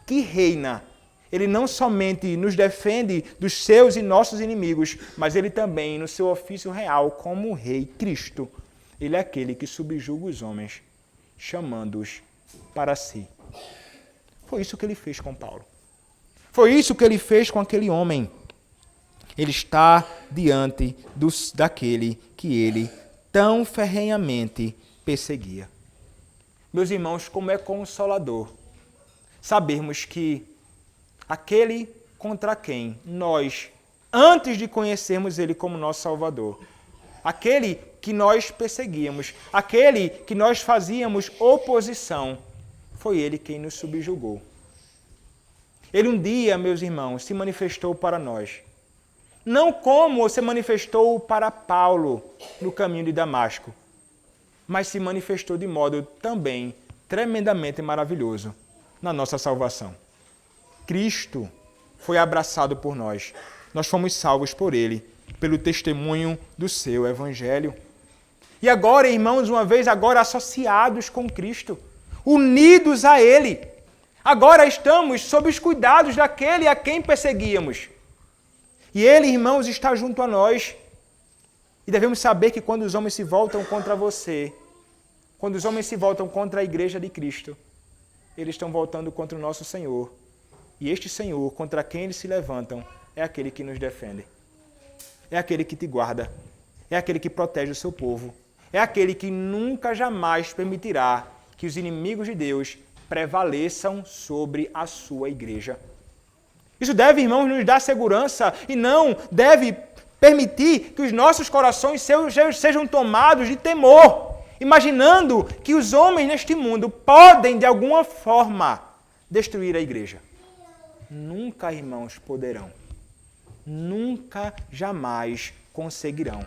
que reina, ele não somente nos defende dos seus e nossos inimigos, mas ele também, no seu ofício real, como o Rei Cristo, ele é aquele que subjuga os homens, chamando-os para si. Foi isso que ele fez com Paulo. Foi isso que ele fez com aquele homem. Ele está diante daquele que ele tão ferrenhamente perseguia. Meus irmãos, como é consolador sabermos que aquele contra quem nós, antes de conhecermos Ele como nosso Salvador, aquele que nós perseguíamos, aquele que nós fazíamos oposição, foi ele quem nos subjugou. Ele um dia, meus irmãos, se manifestou para nós. Não como se manifestou para Paulo no caminho de Damasco, mas se manifestou de modo também tremendamente maravilhoso na nossa salvação. Cristo foi abraçado por nós. Nós fomos salvos por Ele, pelo testemunho do seu Evangelho. E agora, irmãos, uma vez agora associados com Cristo, unidos a Ele, agora estamos sob os cuidados daquele a quem perseguíamos. E Ele, irmãos, está junto a nós. E devemos saber que quando os homens se voltam contra você, quando os homens se voltam contra a igreja de Cristo, eles estão voltando contra o nosso Senhor. E este Senhor, contra quem eles se levantam, é aquele que nos defende. É aquele que te guarda. É aquele que protege o seu povo. É aquele que nunca, jamais permitirá que os inimigos de Deus prevaleçam sobre a sua igreja. Isso deve, irmãos, nos dar segurança e não deve permitir que os nossos corações sejam tomados de temor, imaginando que os homens neste mundo podem, de alguma forma, destruir a igreja. Nunca, irmãos, poderão. Nunca, jamais conseguirão.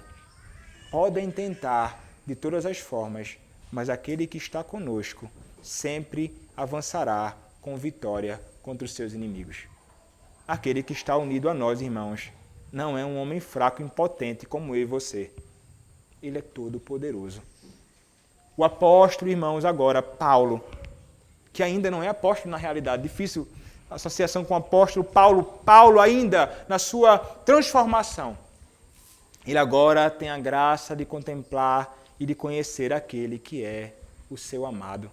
Podem tentar de todas as formas, mas aquele que está conosco sempre avançará com vitória contra os seus inimigos. Aquele que está unido a nós, irmãos, não é um homem fraco e impotente como eu e você. Ele é todo poderoso. O apóstolo, irmãos, agora, Paulo, que ainda não é apóstolo na realidade, difícil a associação com o apóstolo Paulo ainda na sua transformação. Ele agora tem a graça de contemplar e de conhecer aquele que é o seu amado.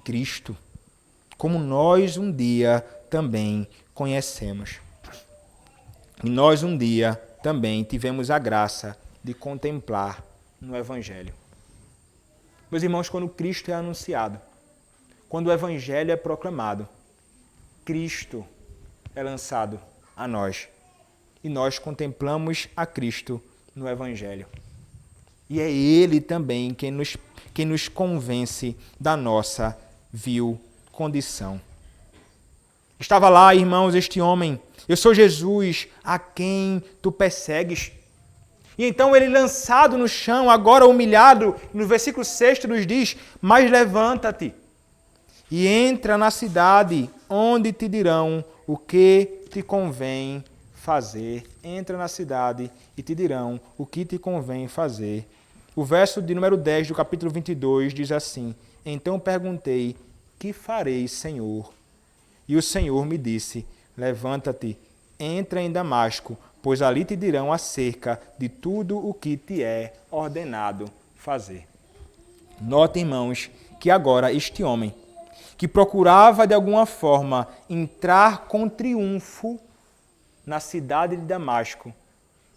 Cristo, como nós um dia também conhecemos. E nós um dia também tivemos a graça de contemplar no Evangelho. Meus irmãos, quando Cristo é anunciado, quando o Evangelho é proclamado, Cristo é lançado a nós. E nós contemplamos a Cristo no Evangelho. E é Ele também quem nos convence da nossa vil condição. Estava lá, irmãos, este homem, eu sou Jesus, a quem tu persegues. E então ele lançado no chão, agora humilhado, no versículo 6 nos diz, mas levanta-te e entra na cidade, onde te dirão o que te convém fazer. Entra na cidade e te dirão o que te convém fazer. O verso de número 10 do capítulo 22 diz assim, então perguntei, que farei, Senhor? E o Senhor me disse, levanta-te, entra em Damasco, pois ali te dirão acerca de tudo o que te é ordenado fazer. Note, irmãos, que agora este homem, que procurava de alguma forma entrar com triunfo na cidade de Damasco,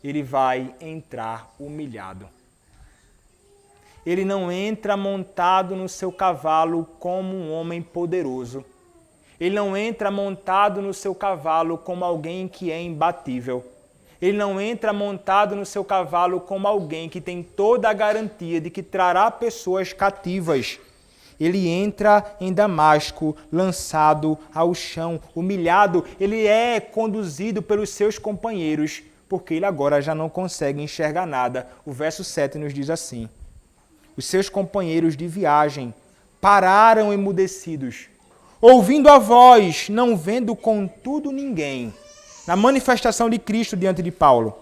ele vai entrar humilhado. Ele não entra montado no seu cavalo como um homem poderoso. Ele não entra montado no seu cavalo como alguém que é imbatível. Ele não entra montado no seu cavalo como alguém que tem toda a garantia de que trará pessoas cativas. Ele entra em Damasco, lançado ao chão, humilhado. Ele é conduzido pelos seus companheiros, porque ele agora já não consegue enxergar nada. O verso 7 nos diz assim, os seus companheiros de viagem pararam emudecidos, ouvindo a voz, não vendo contudo ninguém, na manifestação de Cristo diante de Paulo.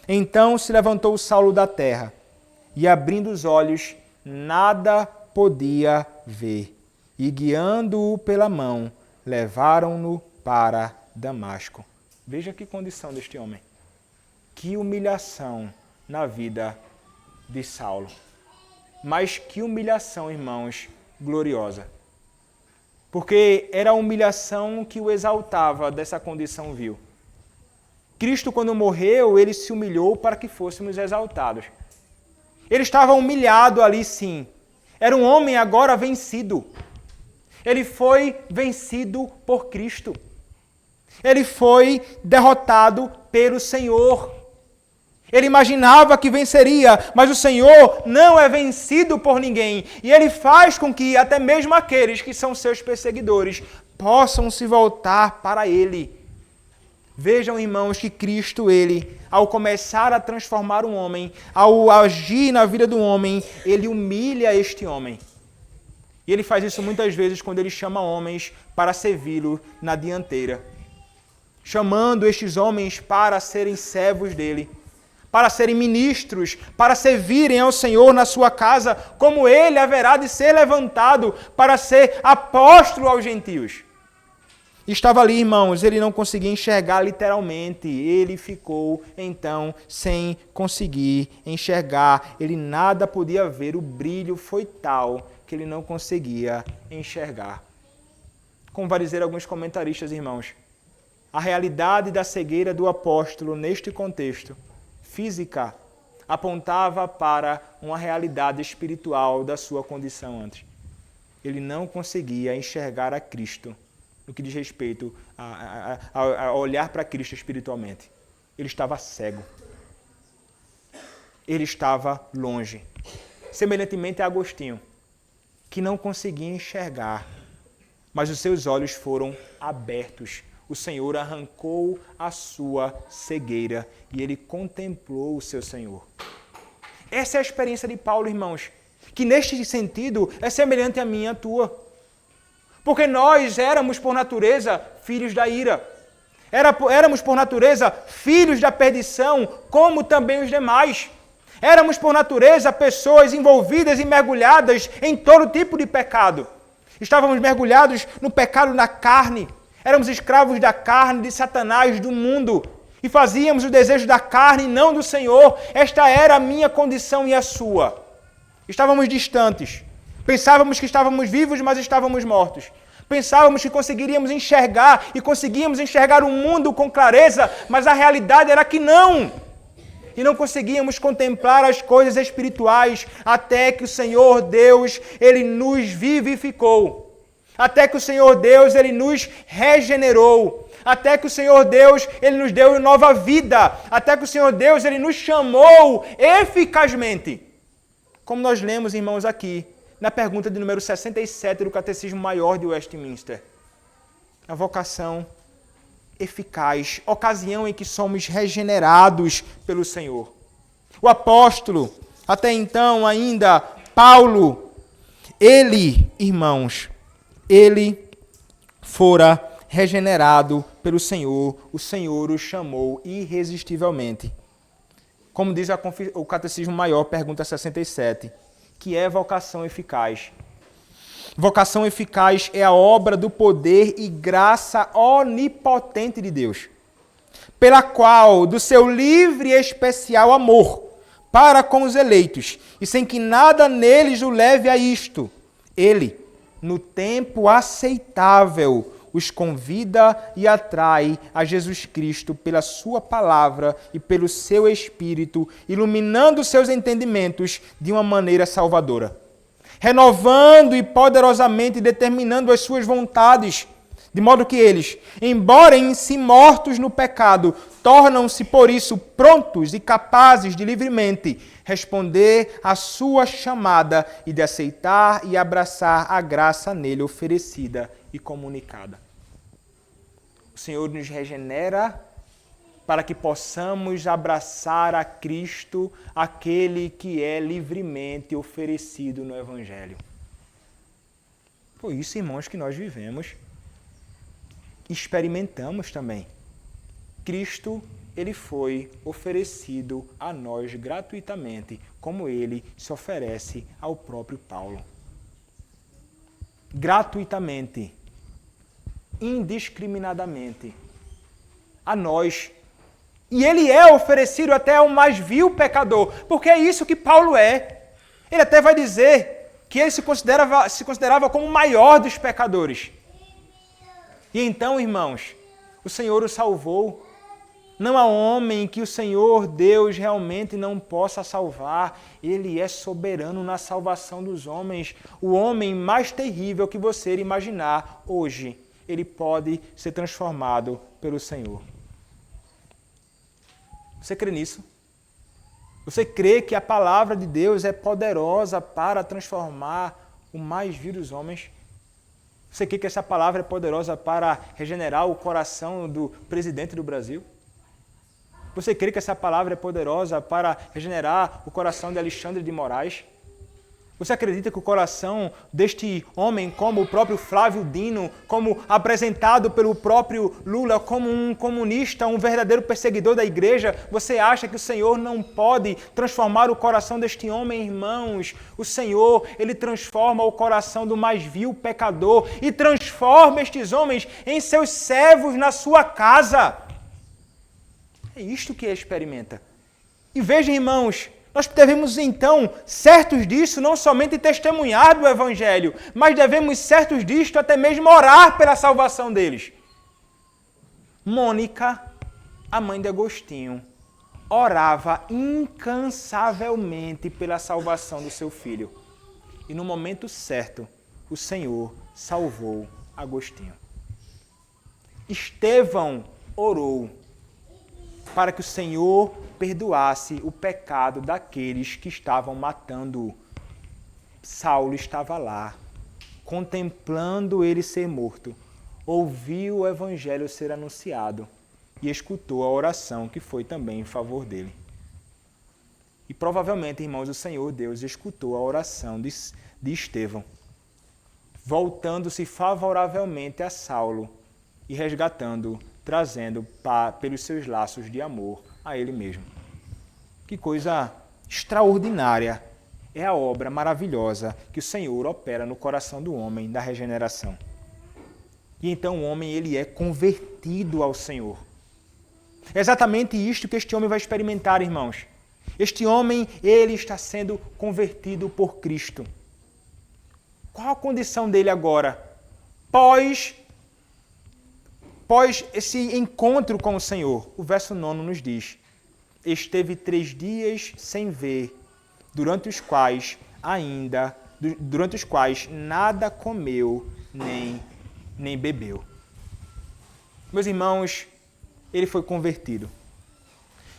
Então se levantou Saulo da terra, e abrindo os olhos, nada podia ver. E guiando-o pela mão, levaram-no para Damasco. Veja que condição deste homem. Que humilhação na vida de Saulo. Mas que humilhação, irmãos, gloriosa. Porque era a humilhação que o exaltava dessa condição vil. Cristo, quando morreu, ele se humilhou para que fôssemos exaltados. Ele estava humilhado ali, sim. Era um homem agora vencido. Ele foi vencido por Cristo. Ele foi derrotado pelo Senhor. Ele imaginava que venceria, mas o Senhor não é vencido por ninguém. E Ele faz com que até mesmo aqueles que são seus perseguidores possam se voltar para Ele. Vejam, irmãos, que Cristo, Ele, ao começar a transformar um homem, ao agir na vida do homem, Ele humilha este homem. E Ele faz isso muitas vezes quando Ele chama homens para servi-lo na dianteira. Chamando estes homens para serem servos dEle, para serem ministros, para servirem ao Senhor na sua casa, como Ele haverá de ser levantado para ser apóstolo aos gentios. Estava ali, irmãos, ele não conseguia enxergar literalmente. Ele ficou, então, sem conseguir enxergar. Ele nada podia ver. O brilho foi tal que ele não conseguia enxergar. Como vai dizer alguns comentaristas, irmãos, a realidade da cegueira do apóstolo neste contexto, física, apontava para uma realidade espiritual da sua condição antes. Ele não conseguia enxergar a Cristo no que diz respeito a olhar para Cristo espiritualmente. Ele estava cego. Ele estava longe. Semelhantemente a Agostinho, que não conseguia enxergar, mas os seus olhos foram abertos. O Senhor arrancou a sua cegueira e ele contemplou o seu Senhor. Essa é a experiência de Paulo, irmãos, que neste sentido é semelhante à minha e à tua. Porque nós éramos, por natureza, filhos da ira. Éramos, por natureza, filhos da perdição, como também os demais. Éramos, por natureza, pessoas envolvidas e mergulhadas em todo tipo de pecado. Estávamos mergulhados no pecado na carne. Éramos escravos da carne, de Satanás, do mundo. E fazíamos o desejo da carne e não do Senhor. Esta era a minha condição e a sua. Estávamos distantes. Pensávamos que estávamos vivos, mas estávamos mortos. Pensávamos que conseguiríamos enxergar e conseguíamos enxergar o mundo com clareza, mas a realidade era que não. E não conseguíamos contemplar as coisas espirituais até que o Senhor Deus, Ele nos vivificou. Até que o Senhor Deus, Ele nos regenerou. Até que o Senhor Deus, Ele nos deu nova vida. Até que o Senhor Deus, Ele nos chamou eficazmente. Como nós lemos, irmãos, aqui, na pergunta de número 67 do Catecismo Maior de Westminster. A vocação eficaz, ocasião em que somos regenerados pelo Senhor. O apóstolo, até então ainda, Paulo, ele, irmãos, ele fora regenerado pelo Senhor. O Senhor o chamou irresistivelmente. Como diz o Catecismo Maior, pergunta 67. Que é vocação eficaz. Vocação eficaz é a obra do poder e graça onipotente de Deus, pela qual, do seu livre e especial amor para com os eleitos, e sem que nada neles o leve a isto, ele, no tempo aceitável, os convida e atrai a Jesus Cristo pela sua palavra e pelo seu Espírito, iluminando seus entendimentos de uma maneira salvadora, renovando e poderosamente determinando as suas vontades, de modo que eles, embora em si mortos no pecado, tornam-se por isso prontos e capazes de livremente responder à sua chamada e de aceitar e abraçar a graça nele oferecida e comunicada. O Senhor nos regenera para que possamos abraçar a Cristo, aquele que é livremente oferecido no Evangelho. Foi isso, irmãos, que nós vivemos, experimentamos também. Cristo, ele foi oferecido a nós gratuitamente, como ele se oferece ao próprio Paulo. Gratuitamente. Indiscriminadamente a nós. E ele é oferecido até ao mais vil pecador, porque é isso que Paulo é. Ele até vai dizer que ele se considerava como o maior dos pecadores. E então, irmãos, o Senhor o salvou. Não há homem que o Senhor Deus realmente não possa salvar. Ele é soberano na salvação dos homens. O homem mais terrível que você imaginar hoje, ele pode ser transformado pelo Senhor. Você crê nisso? Você crê que a palavra de Deus é poderosa para transformar o mais vil dos homens? Você crê que essa palavra é poderosa para regenerar o coração do presidente do Brasil? Você crê que essa palavra é poderosa para regenerar o coração de Alexandre de Moraes? Você acredita que o coração deste homem, como o próprio Flávio Dino, como apresentado pelo próprio Lula, como um comunista, um verdadeiro perseguidor da igreja, você acha que o Senhor não pode transformar o coração deste homem, irmãos? O Senhor, Ele transforma o coração do mais vil pecador e transforma estes homens em seus servos na sua casa. É isto que ele experimenta. E veja, irmãos, nós devemos, então, certos disso, não somente testemunhar do Evangelho, mas devemos, certos disto, até mesmo orar pela salvação deles. Mônica, a mãe de Agostinho, orava incansavelmente pela salvação do seu filho. E no momento certo, o Senhor salvou Agostinho. Estevão orou para que o Senhor perdoasse o pecado daqueles que estavam matando-o. Saulo estava lá, contemplando ele ser morto, ouviu o evangelho ser anunciado e escutou a oração que foi também em favor dele. E provavelmente, irmãos, o Senhor Deus escutou a oração de Estevão, voltando-se favoravelmente a Saulo e resgatando-o, trazendo pelos seus laços de amor a ele mesmo. Que coisa extraordinária é a obra maravilhosa que o Senhor opera no coração do homem da regeneração. E então o homem ele é convertido ao Senhor. É exatamente isto que este homem vai experimentar, irmãos. Este homem, ele está sendo convertido por Cristo. Qual a condição dele agora? Pós esse encontro com o Senhor, o verso 9 nos diz: esteve 3 dias sem ver, durante os quais nada comeu nem bebeu. Meus irmãos, ele foi convertido.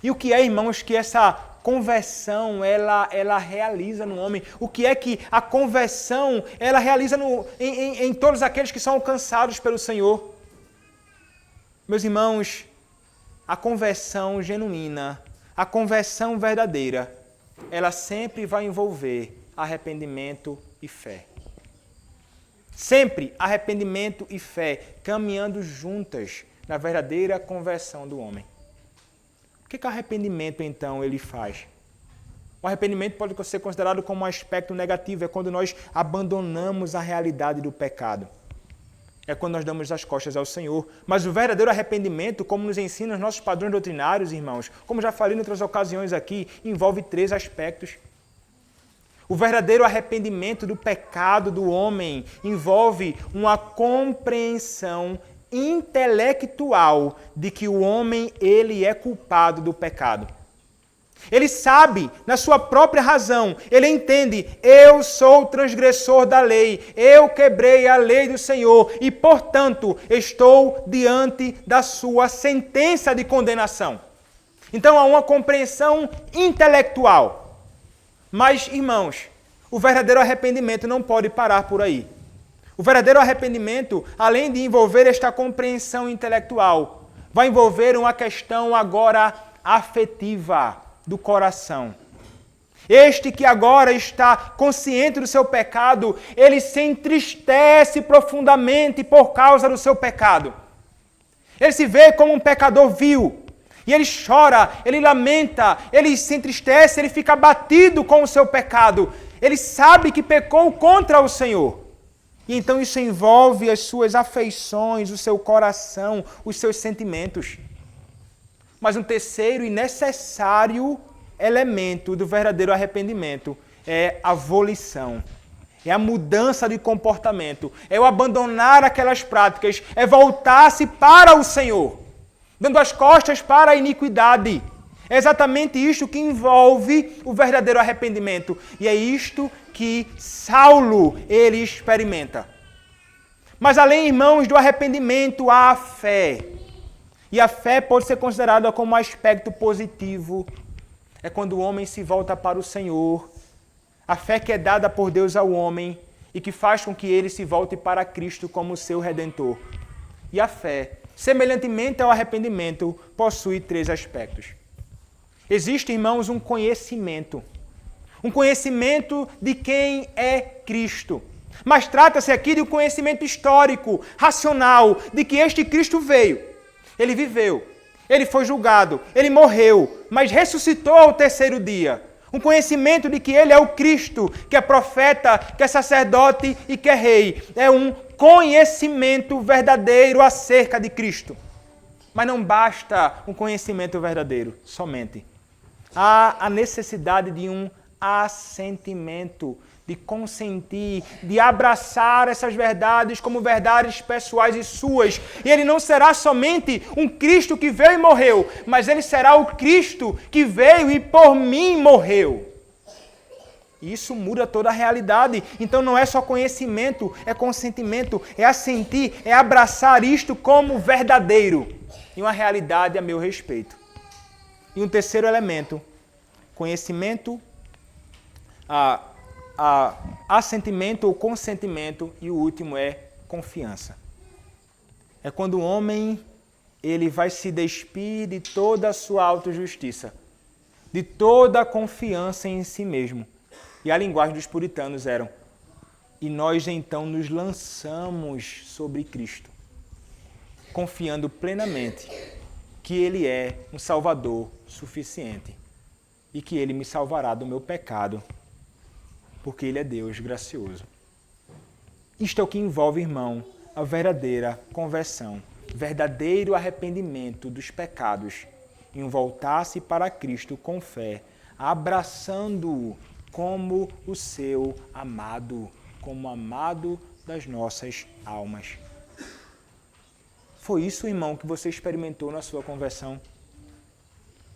E o que é, irmãos, que essa conversão ela realiza no homem? O que é que a conversão ela realiza em todos aqueles que são alcançados pelo Senhor? Meus irmãos, a conversão genuína, a conversão verdadeira, ela sempre vai envolver arrependimento e fé. Sempre arrependimento e fé, caminhando juntas na verdadeira conversão do homem. O que o arrependimento, então, ele faz? O arrependimento pode ser considerado como um aspecto negativo, é quando nós abandonamos a realidade do pecado. É quando nós damos as costas ao Senhor. Mas o verdadeiro arrependimento, como nos ensinam os nossos padrões doutrinários, irmãos, como já falei em outras ocasiões aqui, envolve 3 aspectos. O verdadeiro arrependimento do pecado do homem envolve uma compreensão intelectual de que o homem ele é culpado do pecado. Ele sabe, na sua própria razão, ele entende, eu sou transgressor da lei, eu quebrei a lei do Senhor e, portanto, estou diante da sua sentença de condenação. Então há uma compreensão intelectual. Mas, irmãos, o verdadeiro arrependimento não pode parar por aí. O verdadeiro arrependimento, além de envolver esta compreensão intelectual, vai envolver uma questão agora afetiva do coração. Este que agora está consciente do seu pecado, ele se entristece profundamente por causa do seu pecado. Ele se vê como um pecador vil. E ele chora, ele lamenta, ele se entristece, ele fica abatido com o seu pecado. Ele sabe que pecou contra o Senhor. E então isso envolve as suas afeições, o seu coração, os seus sentimentos. Mas um terceiro e necessário elemento do verdadeiro arrependimento é a volição. É a mudança de comportamento. É o abandonar aquelas práticas. É voltar-se para o Senhor, dando as costas para a iniquidade. É exatamente isto que envolve o verdadeiro arrependimento. E é isto que Saulo ele experimenta. Mas além, irmãos, do arrependimento, há a fé. E a fé pode ser considerada como um aspecto positivo. é quando o homem se volta para o Senhor. A fé que é dada por Deus ao homem e que faz com que ele se volte para Cristo como seu Redentor. E a fé, semelhantemente ao arrependimento, possui 3 aspectos. Existe, irmãos, um conhecimento. Um conhecimento de quem é Cristo. Mas trata-se aqui de um conhecimento histórico, racional, de que este Cristo veio. Ele viveu, ele foi julgado, ele morreu, mas ressuscitou ao 3º dia. Um conhecimento de que ele é o Cristo, que é profeta, que é sacerdote e que é rei. É um conhecimento verdadeiro acerca de Cristo. Mas não basta um conhecimento verdadeiro, somente. Há a necessidade de um assentimento, de consentir, de abraçar essas verdades como verdades pessoais e suas. E ele não será somente um Cristo que veio e morreu, mas ele será o Cristo que veio e por mim morreu. E isso muda toda a realidade. Então não é só conhecimento, é consentimento, é assentir, é abraçar isto como verdadeiro e uma realidade a meu respeito. E um terceiro elemento, conhecimento, assentimento ou consentimento, e o último é confiança. É quando o homem ele vai se despir de toda a sua autojustiça, de toda a confiança em si mesmo. E a linguagem dos puritanos era: e nós então nos lançamos sobre Cristo, confiando plenamente que Ele é um Salvador suficiente e que Ele me salvará do meu pecado, porque Ele é Deus gracioso. Isto é o que envolve, irmão, a verdadeira conversão, verdadeiro arrependimento dos pecados, em um voltar-se para Cristo com fé, abraçando-o como o seu amado, como amado das nossas almas. Foi isso, irmão, que você experimentou na sua conversão?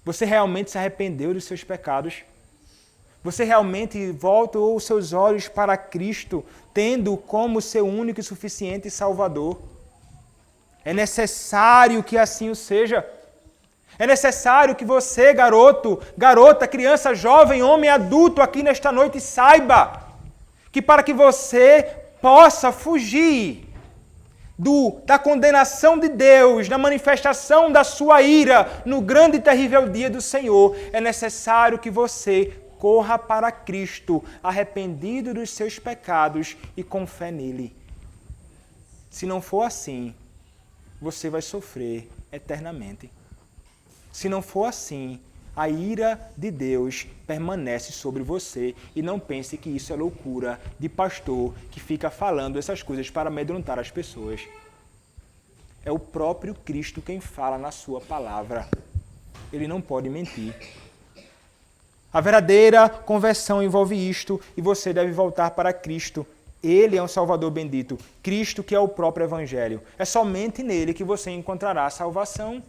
Você realmente se arrependeu dos seus pecados? Você realmente voltou os seus olhos para Cristo, tendo como seu único e suficiente Salvador? É necessário que assim o seja. É necessário que você, garoto, garota, criança, jovem, homem, adulto, aqui nesta noite, saiba que para que você possa fugir da condenação de Deus, da manifestação da sua ira no grande e terrível dia do Senhor, é necessário que você corra para Cristo, arrependido dos seus pecados e com fé nele. Se não for assim, você vai sofrer eternamente. Se não for assim, a ira de Deus permanece sobre você, e não pense que isso é loucura de pastor que fica falando essas coisas para amedrontar as pessoas. É o próprio Cristo quem fala na sua palavra. Ele não pode mentir. A verdadeira conversão envolve isto, e você deve voltar para Cristo. Ele é um Salvador bendito. Cristo, que é o próprio Evangelho. É somente nele que você encontrará a salvação.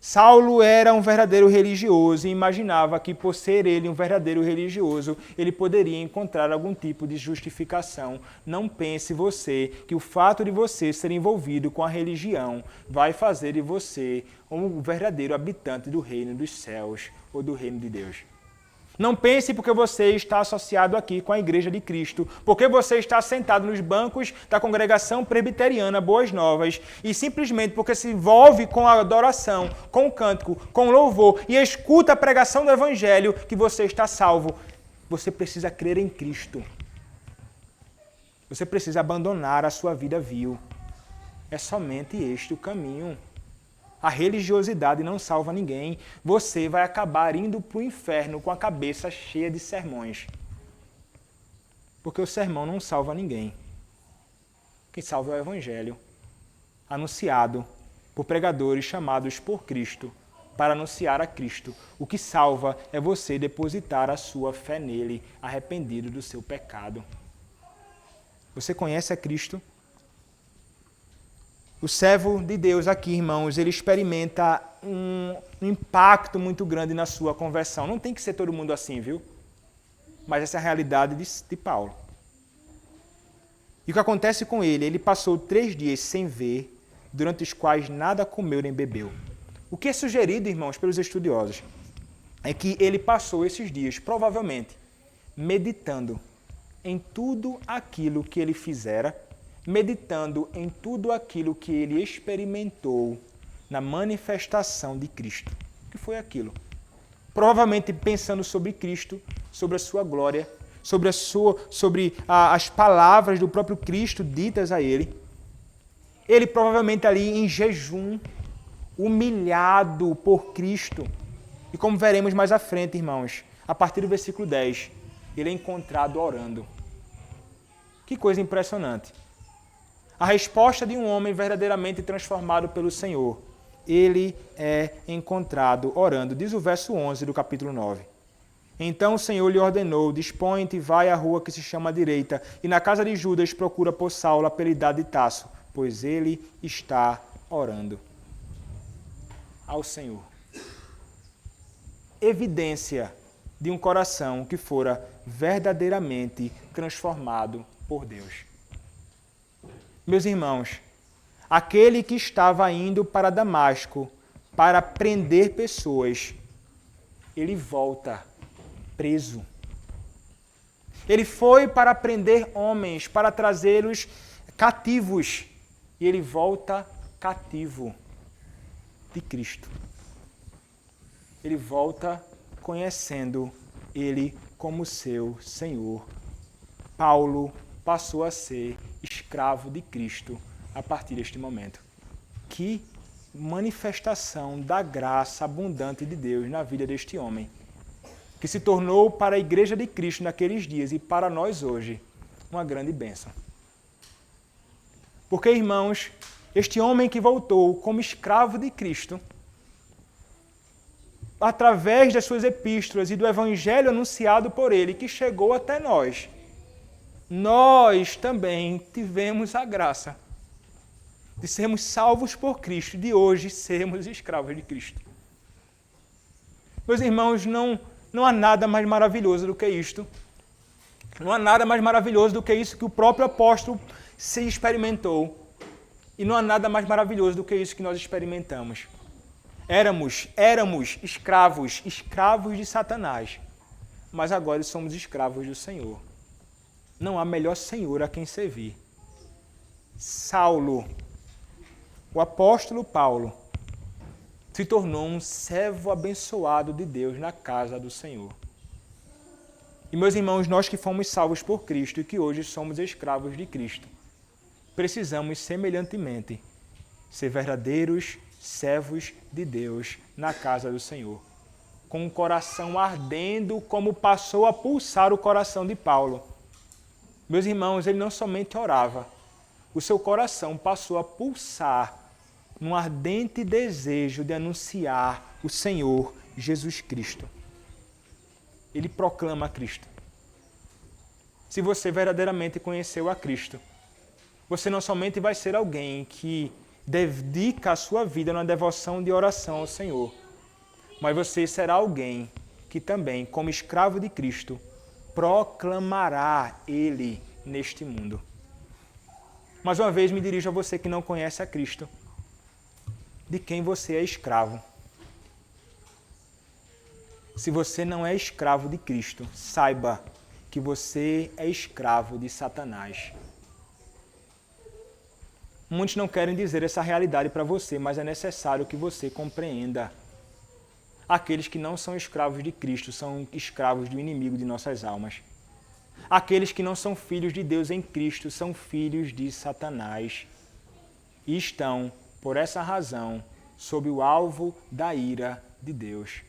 Saulo era um verdadeiro religioso e imaginava que, por ser ele um verdadeiro religioso, ele poderia encontrar algum tipo de justificação. Não pense você que o fato de você ser envolvido com a religião vai fazer de você um verdadeiro habitante do reino dos céus ou do reino de Deus. Não pense porque você está associado aqui com a Igreja de Cristo, porque você está sentado nos bancos da congregação presbiteriana Boas Novas e simplesmente porque se envolve com a adoração, com o cântico, com o louvor e escuta a pregação do Evangelho que você está salvo. Você precisa crer em Cristo. Você precisa abandonar a sua vida vil. É somente este o caminho. A religiosidade não salva ninguém. Você vai acabar indo para o inferno com a cabeça cheia de sermões. Porque o sermão não salva ninguém. Quem salva é o Evangelho, anunciado por pregadores chamados por Cristo, para anunciar a Cristo. O que salva é você depositar a sua fé nele, arrependido do seu pecado. Você conhece a Cristo? O servo de Deus aqui, irmãos, ele experimenta um impacto muito grande na sua conversão. Não tem que ser todo mundo assim, viu? Mas essa é a realidade de Paulo. E o que acontece com ele? Ele passou 3 dias sem ver, durante os quais nada comeu nem bebeu. O que é sugerido, irmãos, pelos estudiosos? é que ele passou esses dias, provavelmente, meditando em tudo aquilo que ele fizera, meditando em tudo aquilo que ele experimentou na manifestação de Cristo. O que foi aquilo? Provavelmente pensando sobre Cristo, sobre a sua glória, sobre as palavras do próprio Cristo ditas a ele. Ele provavelmente ali em jejum, humilhado por Cristo. E como veremos mais à frente, irmãos, a partir do versículo 10, ele é encontrado orando. Que coisa impressionante. A resposta de um homem verdadeiramente transformado pelo Senhor. Ele é encontrado orando. Diz o verso 11 do capítulo 9. Então o Senhor lhe ordenou, dispõe-te e vai à rua que se chama direita, e na casa de Judas procura por Saulo, apelidado de Tarso, pois ele está orando ao Senhor. Evidência de um coração que fora verdadeiramente transformado por Deus. Meus irmãos, aquele que estava indo para Damasco para prender pessoas, ele volta preso. Ele foi para prender homens, para trazê-los cativos, e ele volta cativo de Cristo. Ele volta conhecendo ele como seu Senhor. Paulo passou a ser escravo de Cristo a partir deste momento. Que manifestação da graça abundante de Deus na vida deste homem, que se tornou para a Igreja de Cristo naqueles dias e para nós hoje uma grande bênção. Porque, irmãos, este homem que voltou como escravo de Cristo, através das suas epístolas e do evangelho anunciado por ele, que chegou até nós, nós também tivemos a graça de sermos salvos por Cristo, de hoje sermos escravos de Cristo. Meus irmãos, não há nada mais maravilhoso do que isto. Não há nada mais maravilhoso do que isso que o próprio apóstolo se experimentou. E não há nada mais maravilhoso do que isso que nós experimentamos. Éramos escravos de Satanás, mas agora somos escravos do Senhor. Não há melhor Senhor a quem servir. Saulo, o apóstolo Paulo, se tornou um servo abençoado de Deus na casa do Senhor. E, meus irmãos, nós que fomos salvos por Cristo e que hoje somos escravos de Cristo, precisamos, semelhantemente, ser verdadeiros servos de Deus na casa do Senhor, com um coração ardendo como passou a pulsar o coração de Paulo. Meus irmãos, ele não somente orava, o seu coração passou a pulsar num ardente desejo de anunciar o Senhor Jesus Cristo. Ele proclama a Cristo. Se você verdadeiramente conheceu a Cristo, você não somente vai ser alguém que dedica a sua vida numa devoção de oração ao Senhor, mas você será alguém que também, como escravo de Cristo, proclamará Ele neste mundo. Mais uma vez me dirijo a você que não conhece a Cristo. De quem você é escravo? Se você não é escravo de Cristo, saiba que você é escravo de Satanás. Muitos não querem dizer essa realidade para você, mas é necessário que você compreenda. Aqueles que não são escravos de Cristo são escravos do inimigo de nossas almas. Aqueles que não são filhos de Deus em Cristo são filhos de Satanás e estão, por essa razão, sob o alvo da ira de Deus.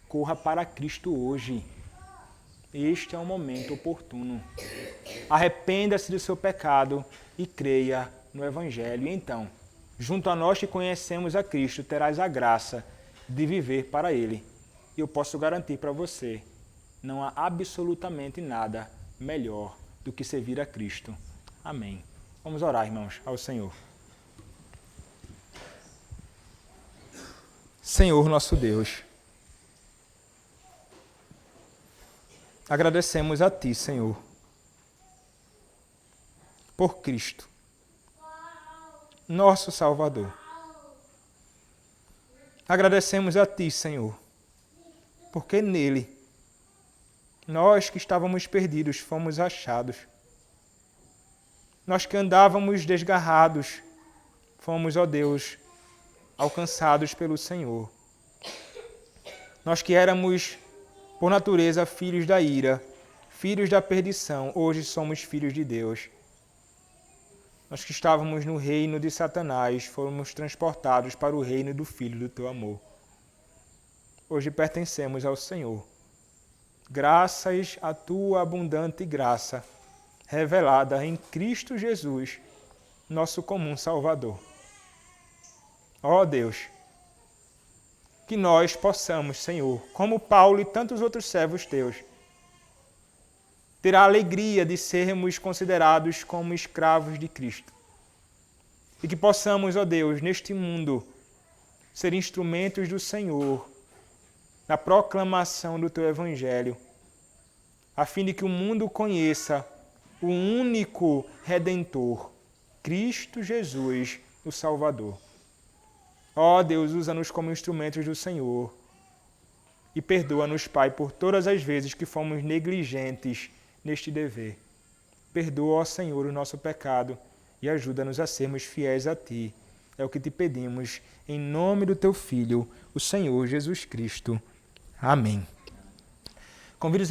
Corra para Cristo hoje. Este é o momento oportuno. Arrependa-se do seu pecado e creia no Evangelho. E então, junto a nós que conhecemos a Cristo, terás a graça de viver para Ele. E eu posso garantir para você, não há absolutamente nada melhor do que servir a Cristo. Amém. Vamos orar, irmãos, ao Senhor. Senhor nosso Deus, agradecemos a Ti, Senhor, por Cristo, nosso Salvador. Agradecemos a Ti, Senhor, porque nele, nós que estávamos perdidos, fomos achados. Nós que andávamos desgarrados, fomos, ó Deus, alcançados pelo Senhor. Nós que éramos, por natureza, filhos da ira, filhos da perdição, hoje somos filhos de Deus. Nós que estávamos no reino de Satanás, fomos transportados para o reino do Filho do Teu amor. Hoje pertencemos ao Senhor. Graças à Tua abundante graça, revelada em Cristo Jesus, nosso comum Salvador. Ó Deus, que nós possamos, Senhor, como Paulo e tantos outros servos Teus, ter a alegria de sermos considerados como escravos de Cristo. E que possamos, ó Deus, neste mundo, ser instrumentos do Senhor, na proclamação do Teu Evangelho, a fim de que o mundo conheça o único Redentor, Cristo Jesus, o Salvador. Ó Deus, usa-nos como instrumentos do Senhor e perdoa-nos, Pai, por todas as vezes que fomos negligentes neste dever. Perdoa, ó Senhor, o nosso pecado e ajuda-nos a sermos fiéis a Ti. É o que te pedimos, em nome do Teu Filho, o Senhor Jesus Cristo. Amém. Convido os